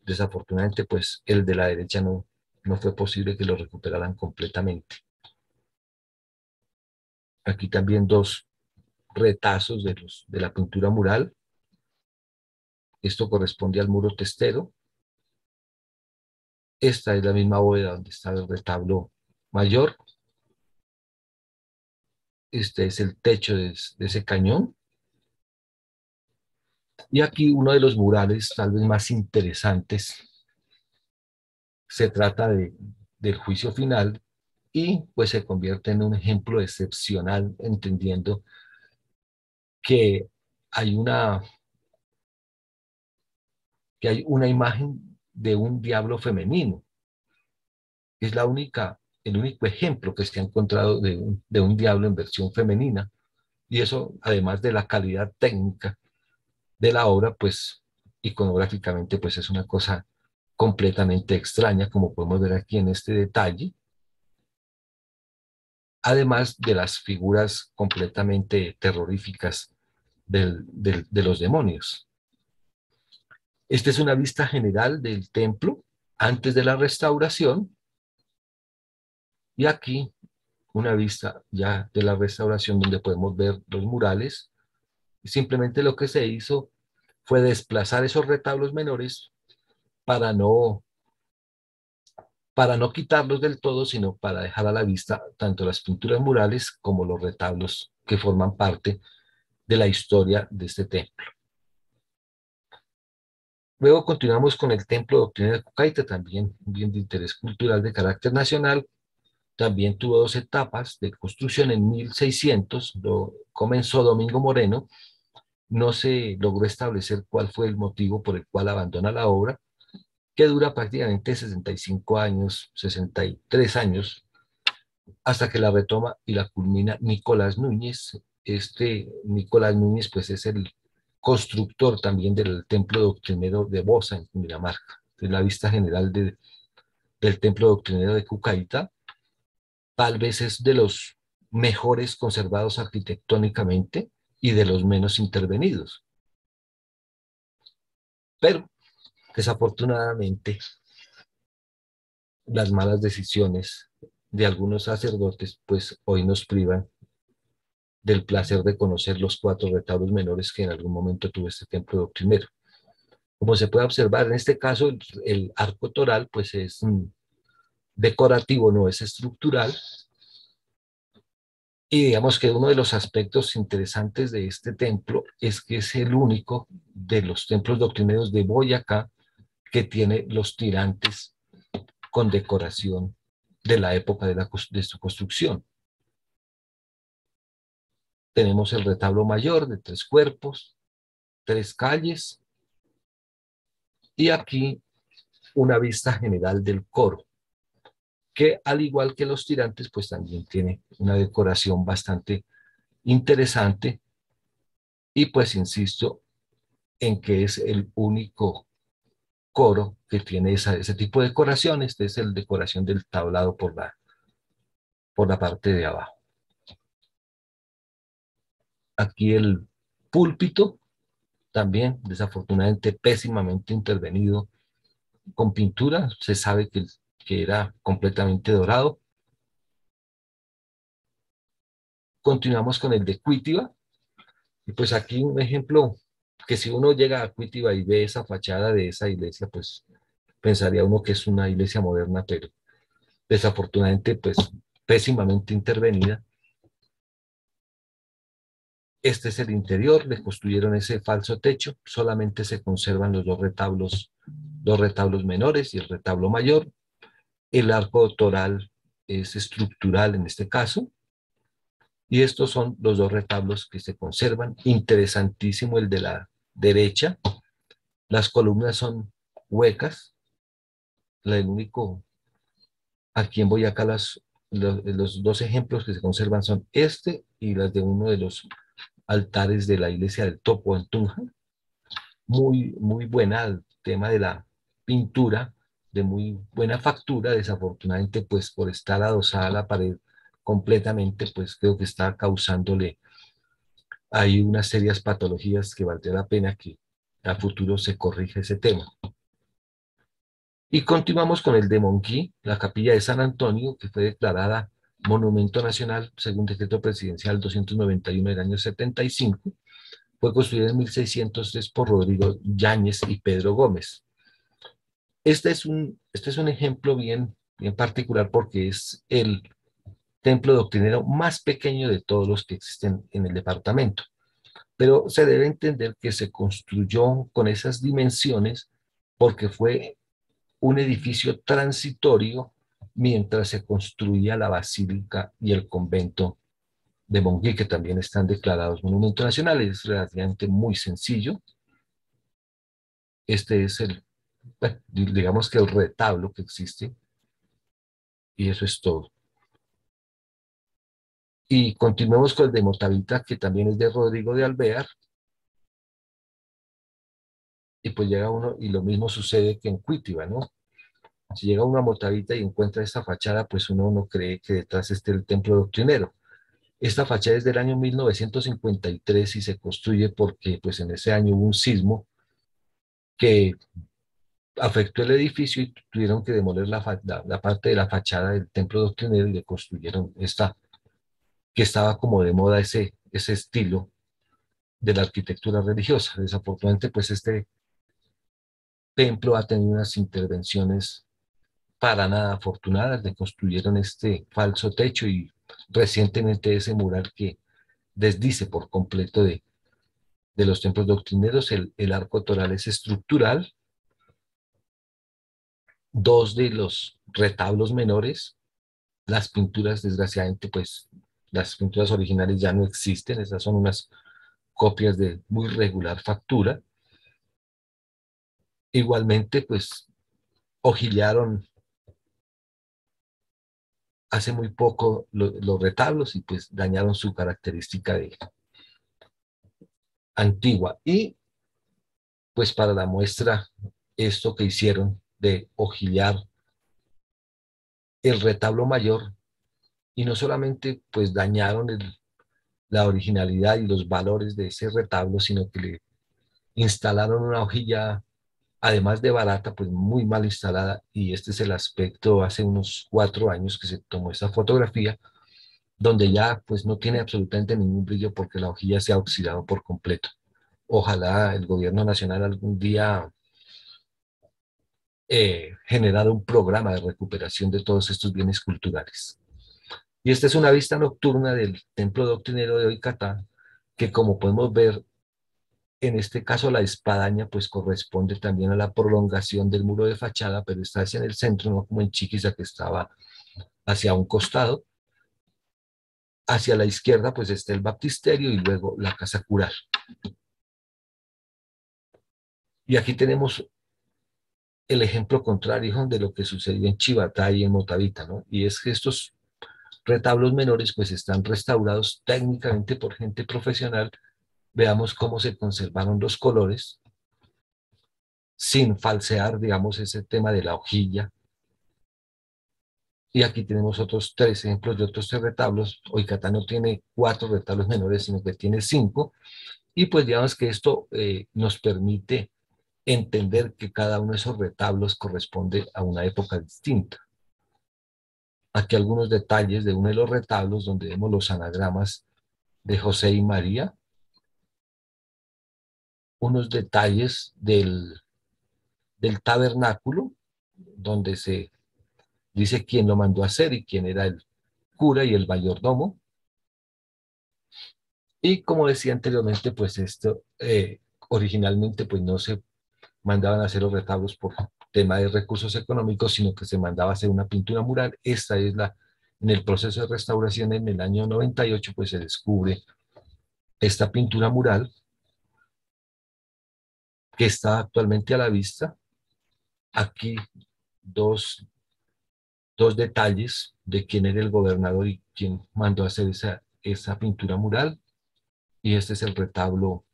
Speaker 6: Desafortunadamente pues el de la derecha no fue posible que lo recuperaran completamente. Aquí también dos retazos de la pintura mural. Esto corresponde al muro testero. Esta es la misma bóveda donde está el retablo mayor. Este es el techo de ese cañón. Y aquí uno de los murales tal vez más interesantes. Se trata del juicio final y pues se convierte en un ejemplo excepcional, entendiendo que hay una imagen de un diablo femenino. Es el único ejemplo que se ha encontrado de un diablo en versión femenina. Y eso, además de la calidad técnica de la obra, pues iconográficamente, pues es una cosa completamente extraña, como podemos ver aquí en este detalle. Además de las figuras completamente terroríficas de los demonios. Esta es una vista general del templo antes de la restauración, y aquí una vista ya de la restauración donde podemos ver los murales. Y simplemente lo que se hizo fue desplazar esos retablos menores para no quitarlos del todo, sino para dejar a la vista tanto las pinturas murales como los retablos que forman parte de la historia de este templo. Luego continuamos con el Templo Doctrina de Cucaita, también un bien de interés cultural de carácter nacional. También tuvo 2 etapas de construcción. En 1600 lo comenzó Domingo Moreno. No se logró establecer cuál fue el motivo por el cual abandona la obra, que dura prácticamente 65 años, 63 años, hasta que la retoma y la culmina Nicolás Núñez. Este Nicolás Núñez pues es el constructor también del Templo Doctrinero de Bosa, en Cundinamarca. Es la vista general del Templo Doctrinero de Cucaita. Tal vez es de los mejores conservados arquitectónicamente y de los menos intervenidos. Pero, desafortunadamente, las malas decisiones de algunos sacerdotes, pues hoy nos privan del placer de conocer los 4 retablos menores que en algún momento tuvo este templo doctrinero. Como se puede observar, en este caso, el arco toral, pues es decorativo, no es estructural. Y digamos que uno de los aspectos interesantes de este templo es que es el único de los templos doctrineros de Boyacá que tiene los tirantes con decoración de la época de su construcción. Tenemos el retablo mayor de 3 cuerpos, 3 calles, y aquí una vista general del coro, que al igual que los tirantes, pues también tiene una decoración bastante interesante, y pues insisto en que es el único coro que tiene ese tipo de decoración. Este es el decoración del tablado por la parte de abajo. Aquí el púlpito, también desafortunadamente pésimamente intervenido con pintura. Se sabe que era completamente dorado. Continuamos con el de Cuitiba. Y pues aquí un ejemplo que si uno llega a Cuitiba y ve esa fachada de esa iglesia, pues pensaría uno que es una iglesia moderna, pero desafortunadamente pues pésimamente intervenida. Este es el interior, le construyeron ese falso techo, solamente se conservan los dos retablos menores y el retablo mayor. El arco toral es estructural en este caso, y estos son los 2 retablos que se conservan. Interesantísimo el de la derecha. Las columnas son huecas. El único, aquí en Boyacá, los 2 ejemplos que se conservan son este y las de uno de los altares de la iglesia del Topo en Tunja. Muy, muy buena el tema de la pintura, de muy buena factura. Desafortunadamente, pues por estar adosada a la pared completamente, pues creo que está causándole ahí unas serias patologías que valdría la pena que a futuro se corrija ese tema. Y continuamos con el de Monquí, la capilla de San Antonio, que fue declarada Monumento Nacional según decreto presidencial 291 del año 75. Fue construida en 1603 por Rodrigo Yáñez y Pedro Gómez. Este es un ejemplo bien particular porque es el templo doctrinero más pequeño de todos los que existen en el departamento. Pero se debe entender que se construyó con esas dimensiones porque fue un edificio transitorio mientras se construía la basílica y el convento de Monguí, que también están declarados monumento nacional. Es relativamente muy sencillo. Este es bueno, digamos que el retablo que existe, y eso es todo. Y continuemos con el de Motavita, que también es de Rodrigo de Alvear. Y pues llega uno, y lo mismo sucede que en Cuitiba, ¿no? Si llega uno a Motavita y encuentra esta fachada, pues uno no cree que detrás esté el templo doctrinero. Esta fachada es del año 1953 y se construye porque pues en ese año hubo un sismo que afectó el edificio y tuvieron que demoler la parte de la fachada del templo doctrinero y le construyeron esta, que estaba como de moda ese estilo de la arquitectura religiosa. Desafortunadamente, pues este templo ha tenido unas intervenciones para nada afortunadas, le construyeron este falso techo y recientemente ese mural que desdice por completo de los templos doctrineros. El arco toral es estructural. Dos de los retablos menores, las pinturas, desgraciadamente, pues las pinturas originales ya no existen, esas son unas copias de muy regular factura. Igualmente, pues ojillaron hace muy poco los retablos y pues dañaron su característica de antigua. Y pues para la muestra, esto que hicieron de hojillar el retablo mayor, y no solamente pues dañaron la originalidad y los valores de ese retablo, sino que le instalaron una hojilla, además de barata, pues muy mal instalada, y este es el aspecto hace unos 4 años que se tomó esa fotografía, donde ya pues no tiene absolutamente ningún brillo porque la hojilla se ha oxidado por completo. Ojalá el gobierno nacional algún día generara un programa de recuperación de todos estos bienes culturales. Y esta es una vista nocturna del templo doctrinero de Oicatá, que como podemos ver, en este caso la espadaña pues corresponde también a la prolongación del muro de fachada, pero está hacia en el centro, no como en Chiquiza que estaba hacia un costado. Hacia la izquierda pues está el baptisterio y luego la casa cural. Y aquí tenemos el ejemplo contrario de lo que sucedió en Chivatá y en Motavita, ¿no? Y es que estos retablos menores pues están restaurados técnicamente por gente profesional. Veamos cómo se conservaron los colores sin falsear, digamos, ese tema de la hojilla. Y aquí tenemos otros 3 ejemplos de otros 3 retablos. Oicatá no tiene 4 retablos menores, sino que tiene 5. Y pues digamos que esto nos permite entender que cada uno de esos retablos corresponde a una época distinta. Aquí algunos detalles de uno de los retablos donde vemos los anagramas de José y María. Unos detalles del tabernáculo, donde se dice quién lo mandó a hacer y quién era el cura y el mayordomo. Y como decía anteriormente, pues esto originalmente pues no se mandaban a hacer los retablos por tema de recursos económicos, sino que se mandaba a hacer una pintura mural. Esta es en el proceso de restauración en el año 98, pues se descubre esta pintura mural que está actualmente a la vista. Aquí dos detalles de quién era el gobernador y quién mandó a hacer esa pintura mural. Y este es el retablo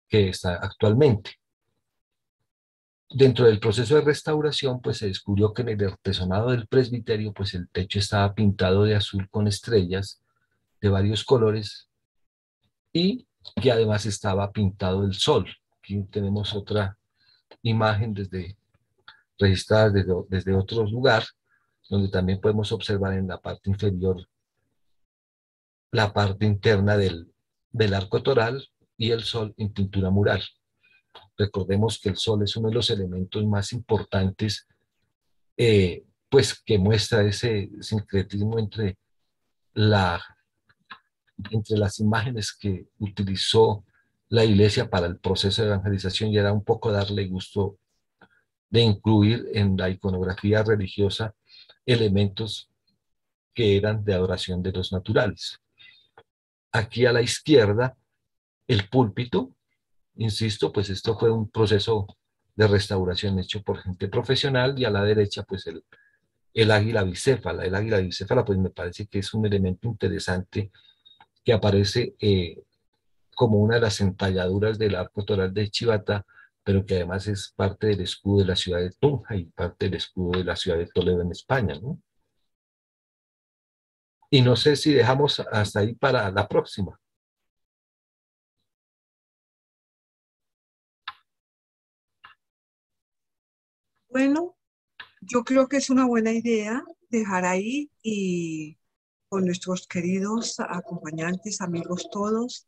Speaker 6: que está actualmente. Dentro del proceso de restauración, pues se descubrió que en el artesonado del presbiterio, pues el techo estaba pintado de azul con estrellas de varios colores y que además estaba pintado el sol. Aquí tenemos otra imagen registrada desde otro lugar, donde también podemos observar en la parte inferior la parte interna del arco toral y el sol en pintura mural. Recordemos que el sol es uno de los elementos más importantes, pues que muestra ese sincretismo la, entre las imágenes que utilizó la iglesia para el proceso de evangelización, y era un poco darle gusto de incluir en la iconografía religiosa elementos que eran de adoración de los naturales. Aquí a la izquierda, el púlpito, insisto, pues esto fue un proceso de restauración hecho por gente profesional, y a la derecha, pues el águila bicéfala. El águila bicéfala, pues me parece que es un elemento interesante que aparece como una de las entalladuras del arco toral de Chivata, pero que además es parte del escudo de la ciudad de Tunja y parte del escudo de la ciudad de Toledo en España, ¿no? Y no sé si dejamos hasta ahí para la próxima.
Speaker 1: Bueno, yo creo que es una buena idea dejar ahí y con nuestros queridos acompañantes, amigos todos,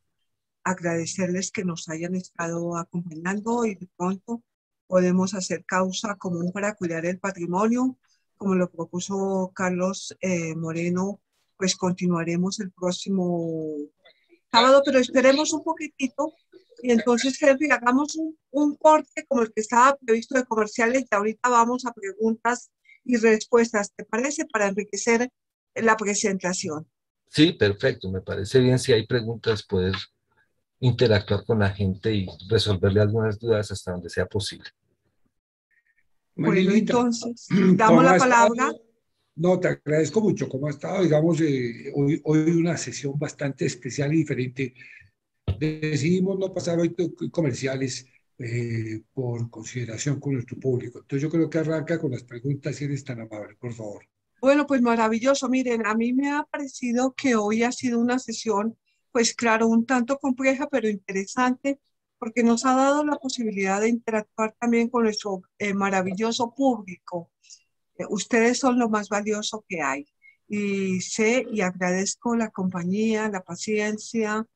Speaker 1: agradecerles que nos hayan estado acompañando y de pronto podemos hacer causa común para cuidar el patrimonio, como lo propuso Carlos Moreno, pues continuaremos el próximo sábado, pero esperemos un poquitito y entonces, Henry, hagamos un corte como el que estaba previsto de comerciales y ahorita vamos a preguntas y respuestas, ¿te parece? Para enriquecer la presentación.
Speaker 6: Sí, perfecto. Me parece bien, si hay preguntas, poder interactuar con la gente y resolverle algunas dudas hasta donde sea posible.
Speaker 1: Bueno,
Speaker 4: Marilita,
Speaker 1: entonces, damos
Speaker 4: ¿cómo
Speaker 1: la
Speaker 4: ha estado?
Speaker 1: palabra.
Speaker 4: No, te agradezco mucho. ¿Cómo ha estado? Digamos, hoy una sesión bastante especial y diferente. Decidimos no pasar hoy comerciales por consideración con nuestro público. Entonces yo creo que arranca con las preguntas, si eres tan amable, por favor.
Speaker 1: Bueno, pues maravilloso. Miren, a mí me ha parecido que hoy ha sido una sesión, pues claro, un tanto compleja, pero interesante, porque nos ha dado la posibilidad de interactuar también con nuestro maravilloso público. Ustedes son lo más valioso que hay. Y sé y agradezco la compañía, la paciencia,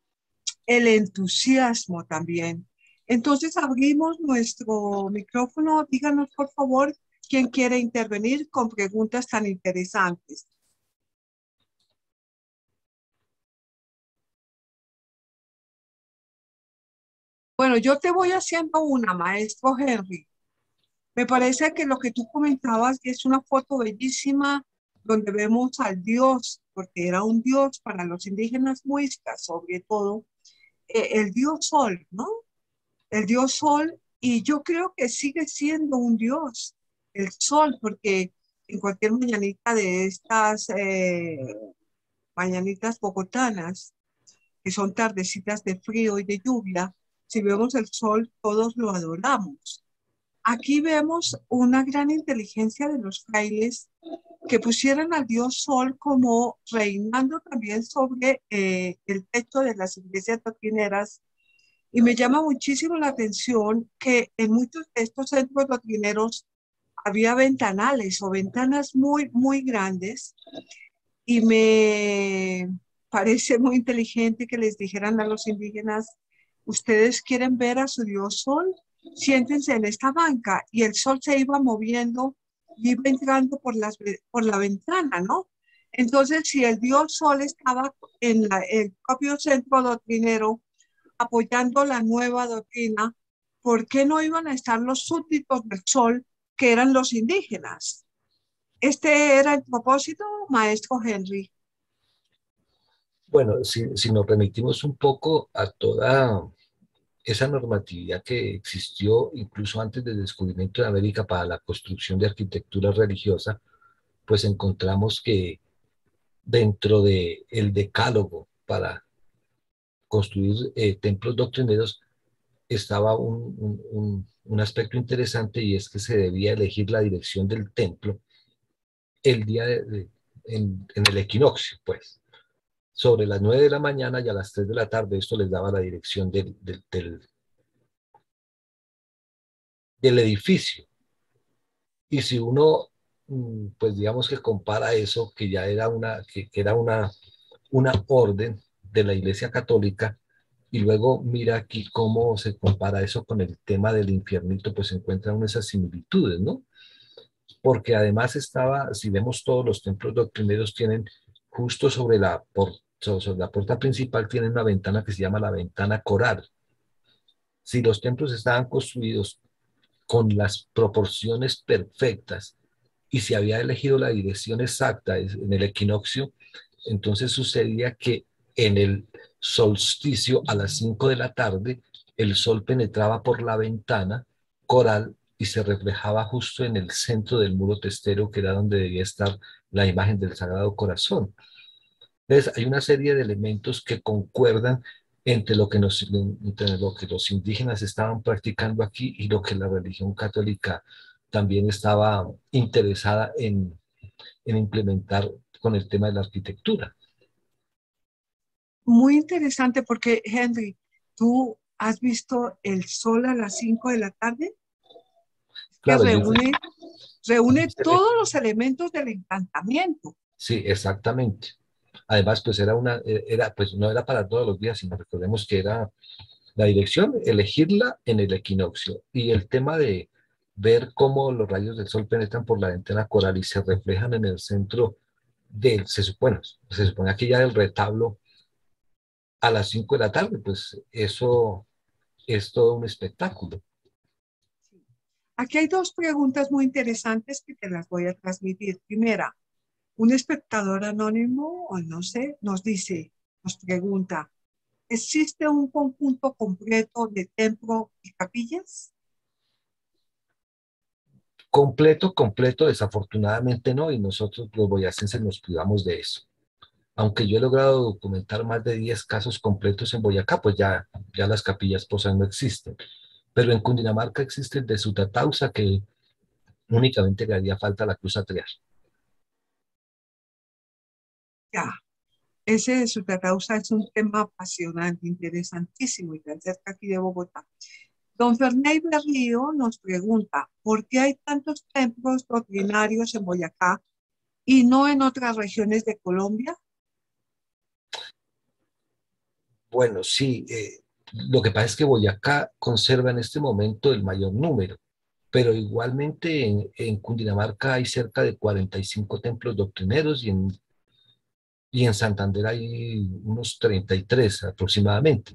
Speaker 1: el entusiasmo también. Entonces abrimos nuestro micrófono. Díganos, por favor, quién quiere intervenir con preguntas tan interesantes. Bueno, yo te voy haciendo una, maestro Henry. Me parece que lo que tú comentabas es una foto bellísima donde vemos al dios, porque era un dios para los indígenas muiscas, sobre todo, el dios sol, ¿no? El dios sol, y yo creo que sigue siendo un dios, el sol, porque en cualquier mañanita de estas mañanitas bogotanas, que son tardecitas de frío y de lluvia, si vemos el sol, todos lo adoramos. Aquí vemos una gran inteligencia de los frailes que pusieron al dios sol como reinando también sobre el techo de las iglesias doctrineras. Y me llama muchísimo la atención que en muchos de estos centros doctrineros había ventanales o ventanas muy, muy grandes y me parece muy inteligente que les dijeran a los indígenas, ustedes quieren ver a su dios sol, siéntense en esta banca y el sol se iba moviendo y iba entrando por la ventana, ¿no? Entonces, si el dios sol estaba en el propio centro doctrinero, apoyando la nueva doctrina, ¿por qué no iban a estar los súbditos del sol, que eran los indígenas? Este era el propósito, maestro Henry.
Speaker 6: Bueno, si nos remitimos un poco a toda esa normatividad que existió incluso antes del descubrimiento de América para la construcción de arquitectura religiosa, pues encontramos que dentro del decálogo para construir templos doctrineros estaba un aspecto interesante, y es que se debía elegir la dirección del templo el día en el equinoccio, pues. Sobre las 9 de la mañana y a las 3 de la tarde, esto les daba la dirección del edificio. Y si uno, pues digamos que compara eso, que ya era que era una orden de la Iglesia Católica, Y luego mira aquí cómo se compara eso con el tema del infiernito, pues se encuentran esas similitudes, ¿no? Porque además estaba, si vemos todos los templos doctrineros tienen justo sobre la puerta principal tienen una ventana que se llama la ventana coral. Si los templos estaban construidos con las proporciones perfectas y se había elegido la dirección exacta en el equinoccio, entonces sucedía que en el solsticio a las 5 de la tarde, el sol penetraba por la ventana coral y se reflejaba justo en el centro del muro testero, que era donde debía estar la imagen del Sagrado Corazón. Entonces, hay una serie de elementos que concuerdan entre lo que los indígenas estaban practicando aquí y lo que la religión católica también estaba interesada en implementar con el tema de la arquitectura.
Speaker 1: Muy interesante porque, Henry, ¿tú has visto el sol a las 5 de la tarde? Que
Speaker 6: Claro,
Speaker 1: reúne todos los elementos del encantamiento.
Speaker 6: sí, exactamente. Además, pues pues no era para todos los días, sino recordemos que era la dirección, elegirla en el equinoccio. Y el tema de ver cómo los rayos del sol penetran por la ventana coral y se reflejan en el centro se supone aquí ya del retablo a las 5 de la tarde, pues eso es todo un espectáculo.
Speaker 1: Aquí hay dos preguntas muy interesantes que te las voy a transmitir. Primera, un espectador anónimo, o no sé, nos pregunta, ¿existe un conjunto completo de templo y capillas?
Speaker 6: Completo, desafortunadamente no, y nosotros los boyacenses nos privamos de eso. Aunque yo he logrado documentar más de 10 casos completos en Boyacá, pues ya las capillas posas no existen. Pero en Cundinamarca existe el de Sutatausa, que únicamente le haría falta la cruz atrial.
Speaker 1: Ya, ese de su causa es un tema apasionante, interesantísimo y tan cerca aquí de Bogotá. Don Ferney Berrío nos pregunta, ¿por qué hay tantos templos doctrinarios en Boyacá y no en otras regiones de Colombia?
Speaker 6: Bueno, sí, lo que pasa es que Boyacá conserva en este momento el mayor número, pero igualmente en Cundinamarca hay cerca de 45 templos doctrineros y en Santander hay unos 33 aproximadamente.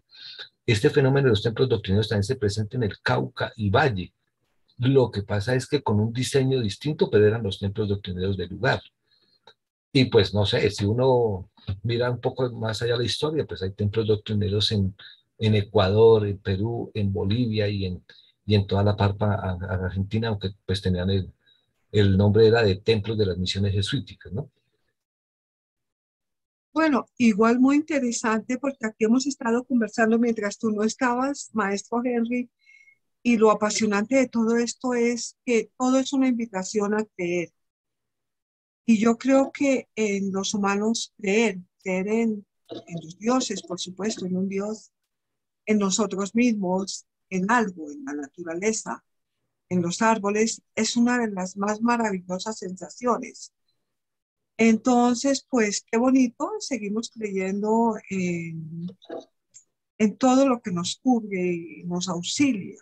Speaker 6: Este fenómeno de los templos doctrineros también se presenta en el Cauca y Valle. Lo que pasa es que con un diseño distinto, pero eran los templos doctrineros del lugar. Y pues no sé, si uno mira un poco más allá de la historia, pues hay templos doctrineros en Ecuador, en Perú, en Bolivia y en toda la parte argentina, aunque pues tenían el nombre era de templos de las misiones jesuíticas, ¿no?
Speaker 1: Bueno, igual muy interesante porque aquí hemos estado conversando mientras tú no estabas, maestro Henry, y lo apasionante de todo esto es que todo es una invitación a creer. Y yo creo que en los humanos creer en los dioses, por supuesto, en un Dios, en nosotros mismos, en algo, en la naturaleza, en los árboles, es una de las más maravillosas sensaciones. Entonces, pues qué bonito, seguimos creyendo en todo lo que nos cubre y nos auxilia.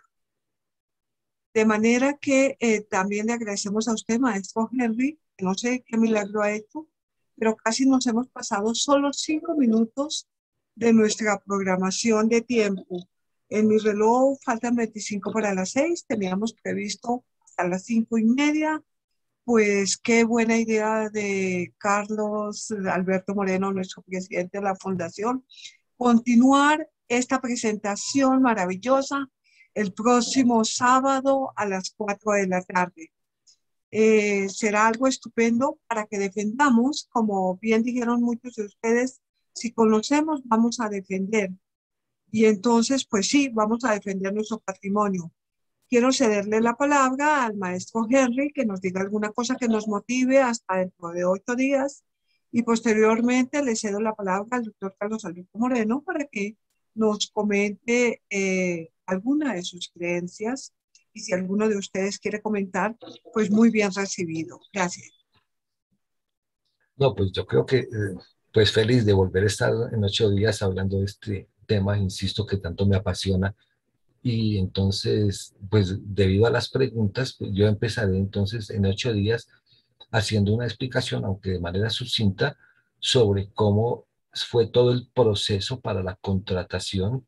Speaker 1: De manera que también le agradecemos a usted, maestro Henry, que no sé qué milagro ha hecho, pero casi nos hemos pasado solo 5 minutos de nuestra programación de tiempo. En mi reloj faltan 25 para las 6, teníamos previsto hasta las 5:30. Pues qué buena idea de Carlos Alberto Moreno, nuestro presidente de la Fundación, continuar esta presentación maravillosa el próximo sábado a las 4 de la tarde. Será algo estupendo para que defendamos, como bien dijeron muchos de ustedes, si conocemos, vamos a defender. Y entonces, pues sí, vamos a defender nuestro patrimonio. Quiero cederle la palabra al maestro Henry, que nos diga alguna cosa que nos motive hasta dentro de 8 días. Y posteriormente le cedo la palabra al doctor Carlos Alberto Moreno para que nos comente alguna de sus creencias. Y si alguno de ustedes quiere comentar, pues muy bien recibido. Gracias.
Speaker 6: No, pues yo creo que pues feliz de volver a estar en 8 días hablando tema, insisto, que tanto me apasiona. Y entonces, pues debido a las preguntas, pues, yo empezaré entonces en 8 días haciendo una explicación, aunque de manera sucinta, sobre cómo fue todo el proceso para la contratación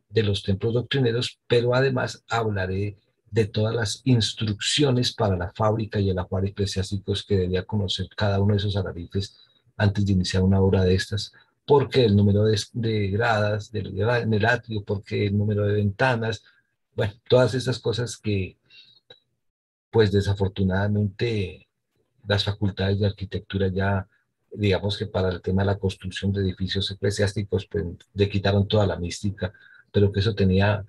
Speaker 6: de los templos doctrineros, pero además hablaré de todas las instrucciones para la fábrica y el ajuar eclesiásticos que debía conocer cada uno de esos alariques antes de iniciar una obra de estas, porque el número de gradas en el atrio, porque el número de ventanas, bueno, todas esas cosas que pues desafortunadamente las facultades de arquitectura ya, digamos que para el tema de la construcción de edificios eclesiásticos, pues le quitaron toda la mística, pero que eso tenía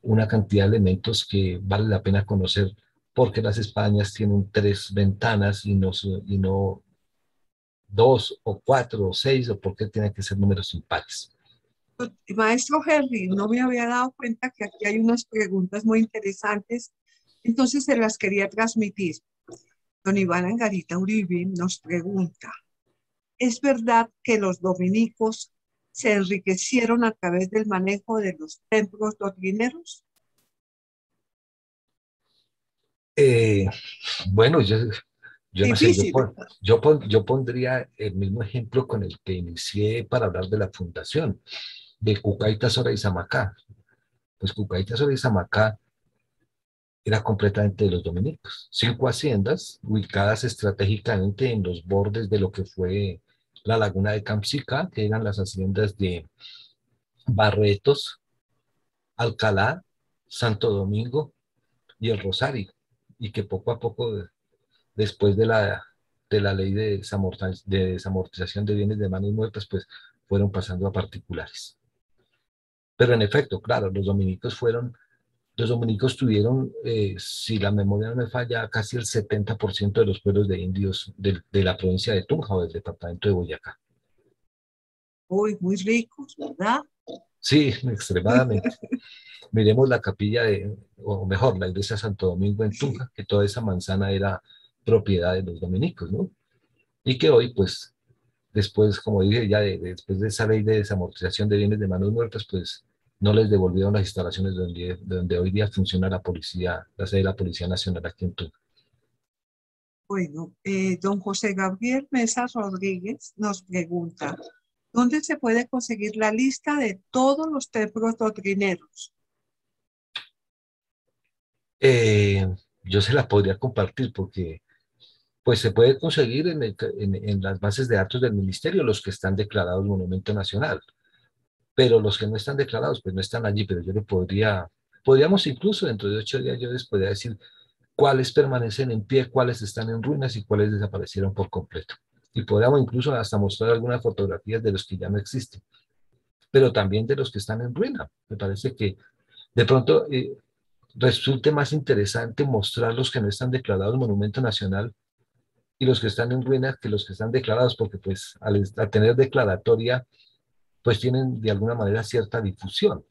Speaker 6: una cantidad de elementos que vale la pena conocer, porque las Españas tienen 3 ventanas y no 2 o 4 o 6, o porque tienen que ser números impares.
Speaker 1: Maestro Henry, no me había dado cuenta que aquí hay unas preguntas muy interesantes, entonces se las quería transmitir. Don Iván Angarita Uribe nos pregunta, ¿es verdad que los dominicos se enriquecieron a través del manejo de los templos doctrineros?
Speaker 6: Eh, bueno, yo no sé,
Speaker 1: Difícil.
Speaker 6: yo pondría el mismo ejemplo con el que inicié para hablar de la fundación, de Cucaita, Sora y Samacá. Pues Cucaita, Sora y Samacá era completamente de los dominicos. 5 haciendas ubicadas estratégicamente en los bordes de lo que fue la laguna de Campsica, que eran las haciendas de Barretos, Alcalá, Santo Domingo y el Rosario, y que poco a poco, después de la ley de desamortización de bienes de manos muertas, pues fueron pasando a particulares. Pero en efecto, claro, los dominicos tuvieron, si la memoria no me falla, casi el 70% de los pueblos de indios de la provincia de Tunja o del departamento de Boyacá.
Speaker 1: Uy, muy ricos, ¿verdad?
Speaker 6: Sí, extremadamente. Miremos la capilla o mejor, la iglesia de Santo Domingo en
Speaker 1: Sí.
Speaker 6: Tunja, que toda esa manzana era propiedad de los dominicos, ¿no? Y que hoy, pues, después, como dije, ya después de esa ley de desamortización de bienes de manos muertas, pues no les devolvieron las instalaciones donde hoy día funciona la policía, la sede de la Policía Nacional aquí en Tunja.
Speaker 1: Bueno, don José Gabriel Mesa Rodríguez nos pregunta, ¿dónde se puede conseguir la lista de todos los templos doctrineros?
Speaker 6: Eh, yo se la podría compartir porque pues se puede conseguir en las bases de datos del ministerio, los que están declarados Monumento Nacional, pero los que no están declarados pues no están allí, pero yo le podríamos incluso dentro de 8 días yo les podría decir cuáles permanecen en pie, cuáles están en ruinas y cuáles desaparecieron por completo. Y podríamos incluso hasta mostrar algunas fotografías de los que ya no existen, pero también de los que están en ruina. Me parece que de pronto resulte más interesante mostrar los que no están declarados Monumento Nacional y los que están en ruinas que los que están declarados, porque pues al tener declaratoria, pues tienen de alguna manera cierta difusión.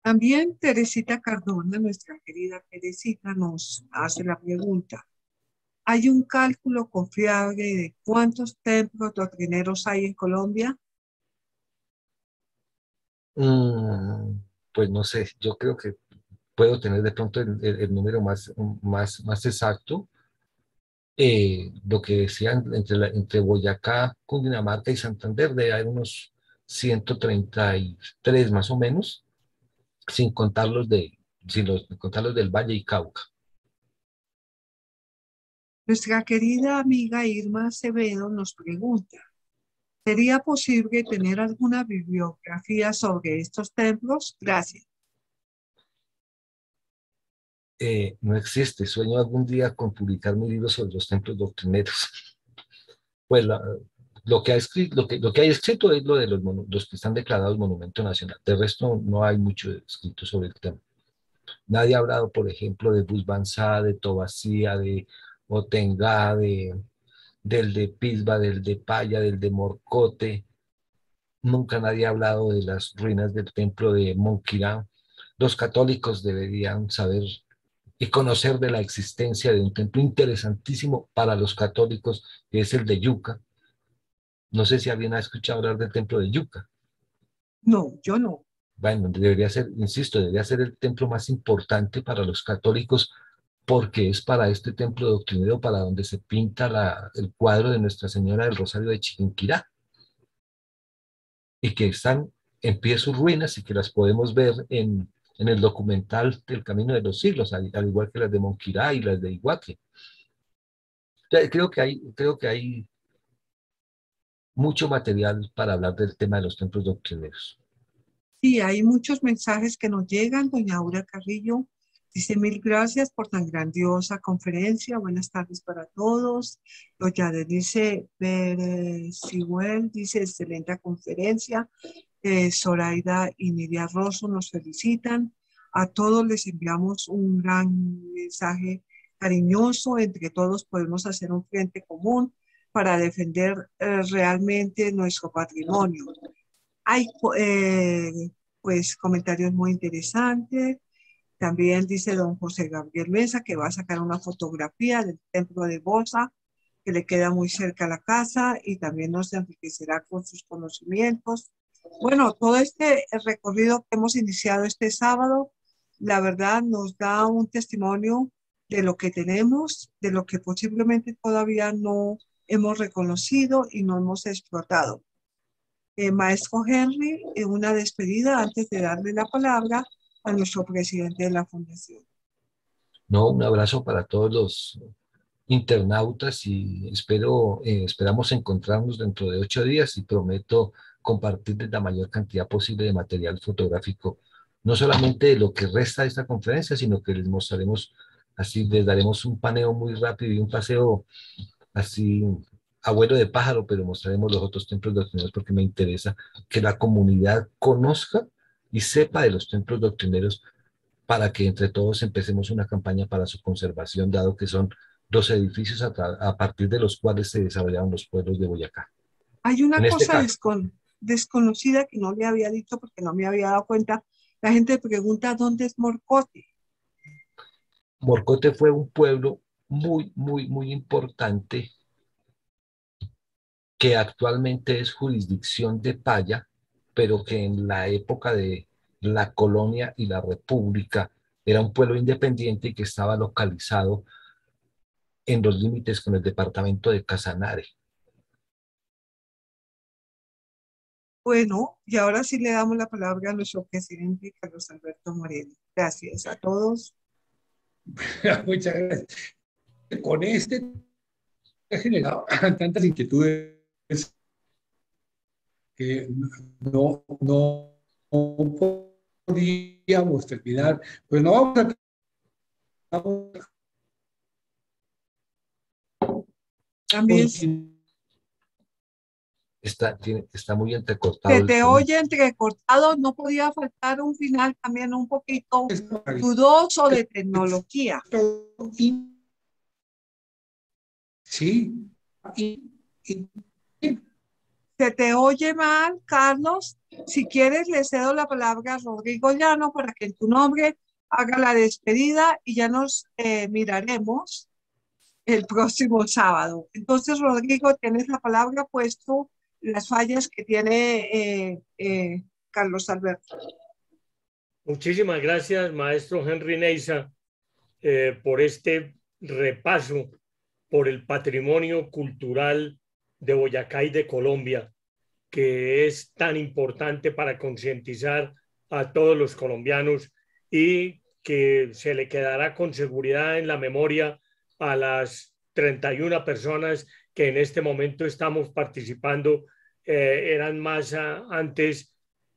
Speaker 1: También Teresita Cardona, nuestra querida Teresita, nos hace la pregunta. ¿Hay un cálculo confiable de cuántos templos doctrineros hay en Colombia?
Speaker 6: Pues no sé, yo creo que puedo tener de pronto el número más exacto. Lo que decían entre Boyacá, Cundinamarca y Santander, de hay unos 133 más o menos, sin contarlos del Valle y Cauca.
Speaker 1: Nuestra querida amiga Irma Acevedo nos pregunta, ¿sería posible tener alguna bibliografía sobre estos templos? Gracias.
Speaker 6: No existe. Sueño algún día con publicar mi libro sobre los templos doctrineros. Pues lo que lo que hay escrito es lo de los que están declarados Monumento Nacional. De resto, no hay mucho escrito sobre el tema. Nadie ha hablado, por ejemplo, de Busbanzá, de Tobacía, de Otengá, del de Pisba, del de Paya, del de Morcote. Nunca nadie ha hablado de las ruinas del templo de Monquirá. Los católicos deberían saber y conocer de la existencia de un templo interesantísimo para los católicos, que es el de Yuca. No sé si alguien ha escuchado hablar del templo de Yuca.
Speaker 1: No, yo no.
Speaker 6: Bueno, debería ser, insisto, debería ser el templo más importante para los católicos porque es para este templo doctrinero para donde se pinta el cuadro de Nuestra Señora del Rosario de Chiquinquirá y que están en pie sus ruinas y que las podemos ver en el documental del Camino de los Siglos, al igual que las de Monquirá y las de Iguaque. Creo que hay mucho material para hablar del tema de los templos doctrineros.
Speaker 1: Sí, hay muchos mensajes que nos llegan. Doña Aura Carrillo dice: mil gracias por tan grandiosa conferencia. Buenas tardes para todos. Doña Denise Siguel dice: excelente conferencia. Zoraida y Nidia Rosso nos felicitan. A todos les enviamos un gran mensaje cariñoso. Entre todos podemos hacer un frente común para defender realmente nuestro patrimonio. Hay pues comentarios muy interesantes. También dice don José Gabriel Mesa que va a sacar una fotografía del templo de Bosa, que le queda muy cerca a la casa y también nos enriquecerá con sus conocimientos. Bueno, todo este recorrido que hemos iniciado este sábado, la verdad nos da un testimonio de lo que tenemos, de lo que posiblemente todavía no hemos reconocido y no hemos explotado. Maestro Henry, una despedida antes de darle la palabra a nuestro presidente de la Fundación.
Speaker 6: No, un abrazo para todos los internautas y esperamos encontrarnos dentro de 8 días y prometo compartirles la mayor cantidad posible de material fotográfico, no solamente de lo que resta de esta conferencia, sino que les mostraremos, así les daremos un paneo muy rápido y un paseo así abuelo de pájaro, pero mostraremos los otros templos doctrineros porque me interesa que la comunidad conozca y sepa de los templos doctrineros para que entre todos empecemos una campaña para su conservación, dado que son los edificios a partir de los cuales se desarrollaron los pueblos de Boyacá.
Speaker 1: Hay una
Speaker 6: En este
Speaker 1: cosa
Speaker 6: caso,
Speaker 1: desconocida que no le había dicho porque no me había dado cuenta. La gente pregunta: ¿dónde es Morcote?
Speaker 6: Morcote fue un pueblo muy importante que actualmente es jurisdicción de Paya, pero que en la época de la colonia y la república era un pueblo independiente y que estaba localizado en los límites con el departamento de Casanare.
Speaker 1: Bueno, y ahora sí le damos la palabra a nuestro presidente Carlos Alberto Moreno. Gracias a todos.
Speaker 4: Muchas gracias. Con este ha generado tantas inquietudes que no podíamos terminar. Pues no vamos a...
Speaker 1: También
Speaker 6: Está muy entrecortado
Speaker 1: se
Speaker 6: el
Speaker 1: te
Speaker 6: sonido.
Speaker 1: oye entrecortado. No podía faltar un final también un poquito dudoso de tecnología.
Speaker 4: Sí.
Speaker 1: Se te oye mal, Carlos. Si quieres, le cedo la palabra a Rodrigo Llano para que en tu nombre haga la despedida y ya nos miraremos el próximo sábado. Entonces, Rodrigo, tienes la palabra, puesto las fallas que tiene Carlos Alberto.
Speaker 2: Muchísimas gracias, maestro Henry Neisa, por este repaso por el patrimonio cultural de Boyacá y de Colombia, que es tan importante para concientizar a todos los colombianos y que se le quedará con seguridad en la memoria a las 31 personas que en este momento estamos participando. Eran más antes,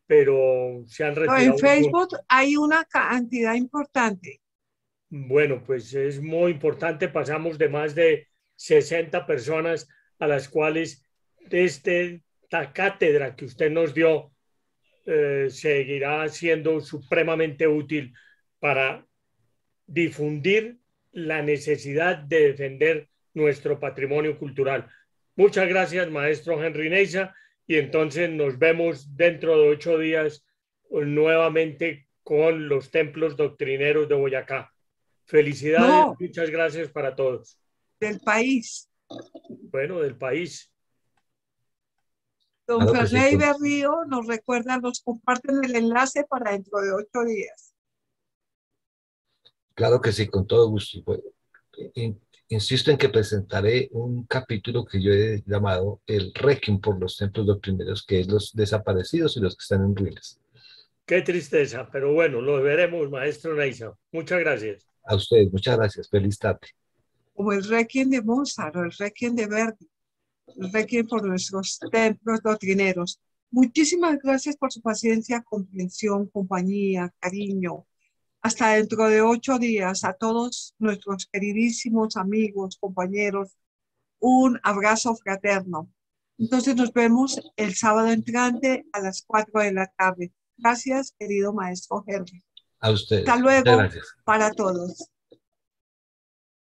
Speaker 2: pero se han
Speaker 1: En
Speaker 2: retirado.
Speaker 1: Facebook hay una cantidad importante.
Speaker 2: Bueno, pues es muy importante. Pasamos de más de 60 personas a las cuales esta cátedra que usted nos dio seguirá siendo supremamente útil para difundir la necesidad de defender nuestro patrimonio cultural. Muchas gracias, maestro Henry Neisa, y entonces nos vemos dentro de 8 días nuevamente con los templos doctrineros de Boyacá. Felicidades,
Speaker 1: No,
Speaker 2: muchas gracias para todos.
Speaker 1: del país.
Speaker 2: Bueno, del país.
Speaker 1: Don
Speaker 6: Claro que sí,
Speaker 1: Ferney Berrío nos recuerda, nos comparten el enlace para dentro de 8 días.
Speaker 6: claro que sí, con todo gusto. Y, pues, insisto en que presentaré un capítulo que yo he llamado el Requiem por los templos doctrineros, que es los desaparecidos y los que están en ruinas.
Speaker 2: Qué tristeza, pero bueno, lo veremos, maestro Neiza. Muchas gracias.
Speaker 6: A ustedes, muchas gracias. Feliz tarde.
Speaker 1: Como el Requiem de Mozart o el Requiem de Verdi, el Requiem por nuestros templos doctrineros. Muchísimas gracias por su paciencia, comprensión, compañía, cariño. Hasta dentro de 8 días, a todos nuestros queridísimos amigos, compañeros, un abrazo fraterno. Entonces nos vemos el sábado entrante a las 4 de la tarde. Gracias, querido maestro Henry.
Speaker 6: A ustedes.
Speaker 1: Hasta
Speaker 6: Muchas
Speaker 1: luego
Speaker 6: gracias.
Speaker 1: para todos.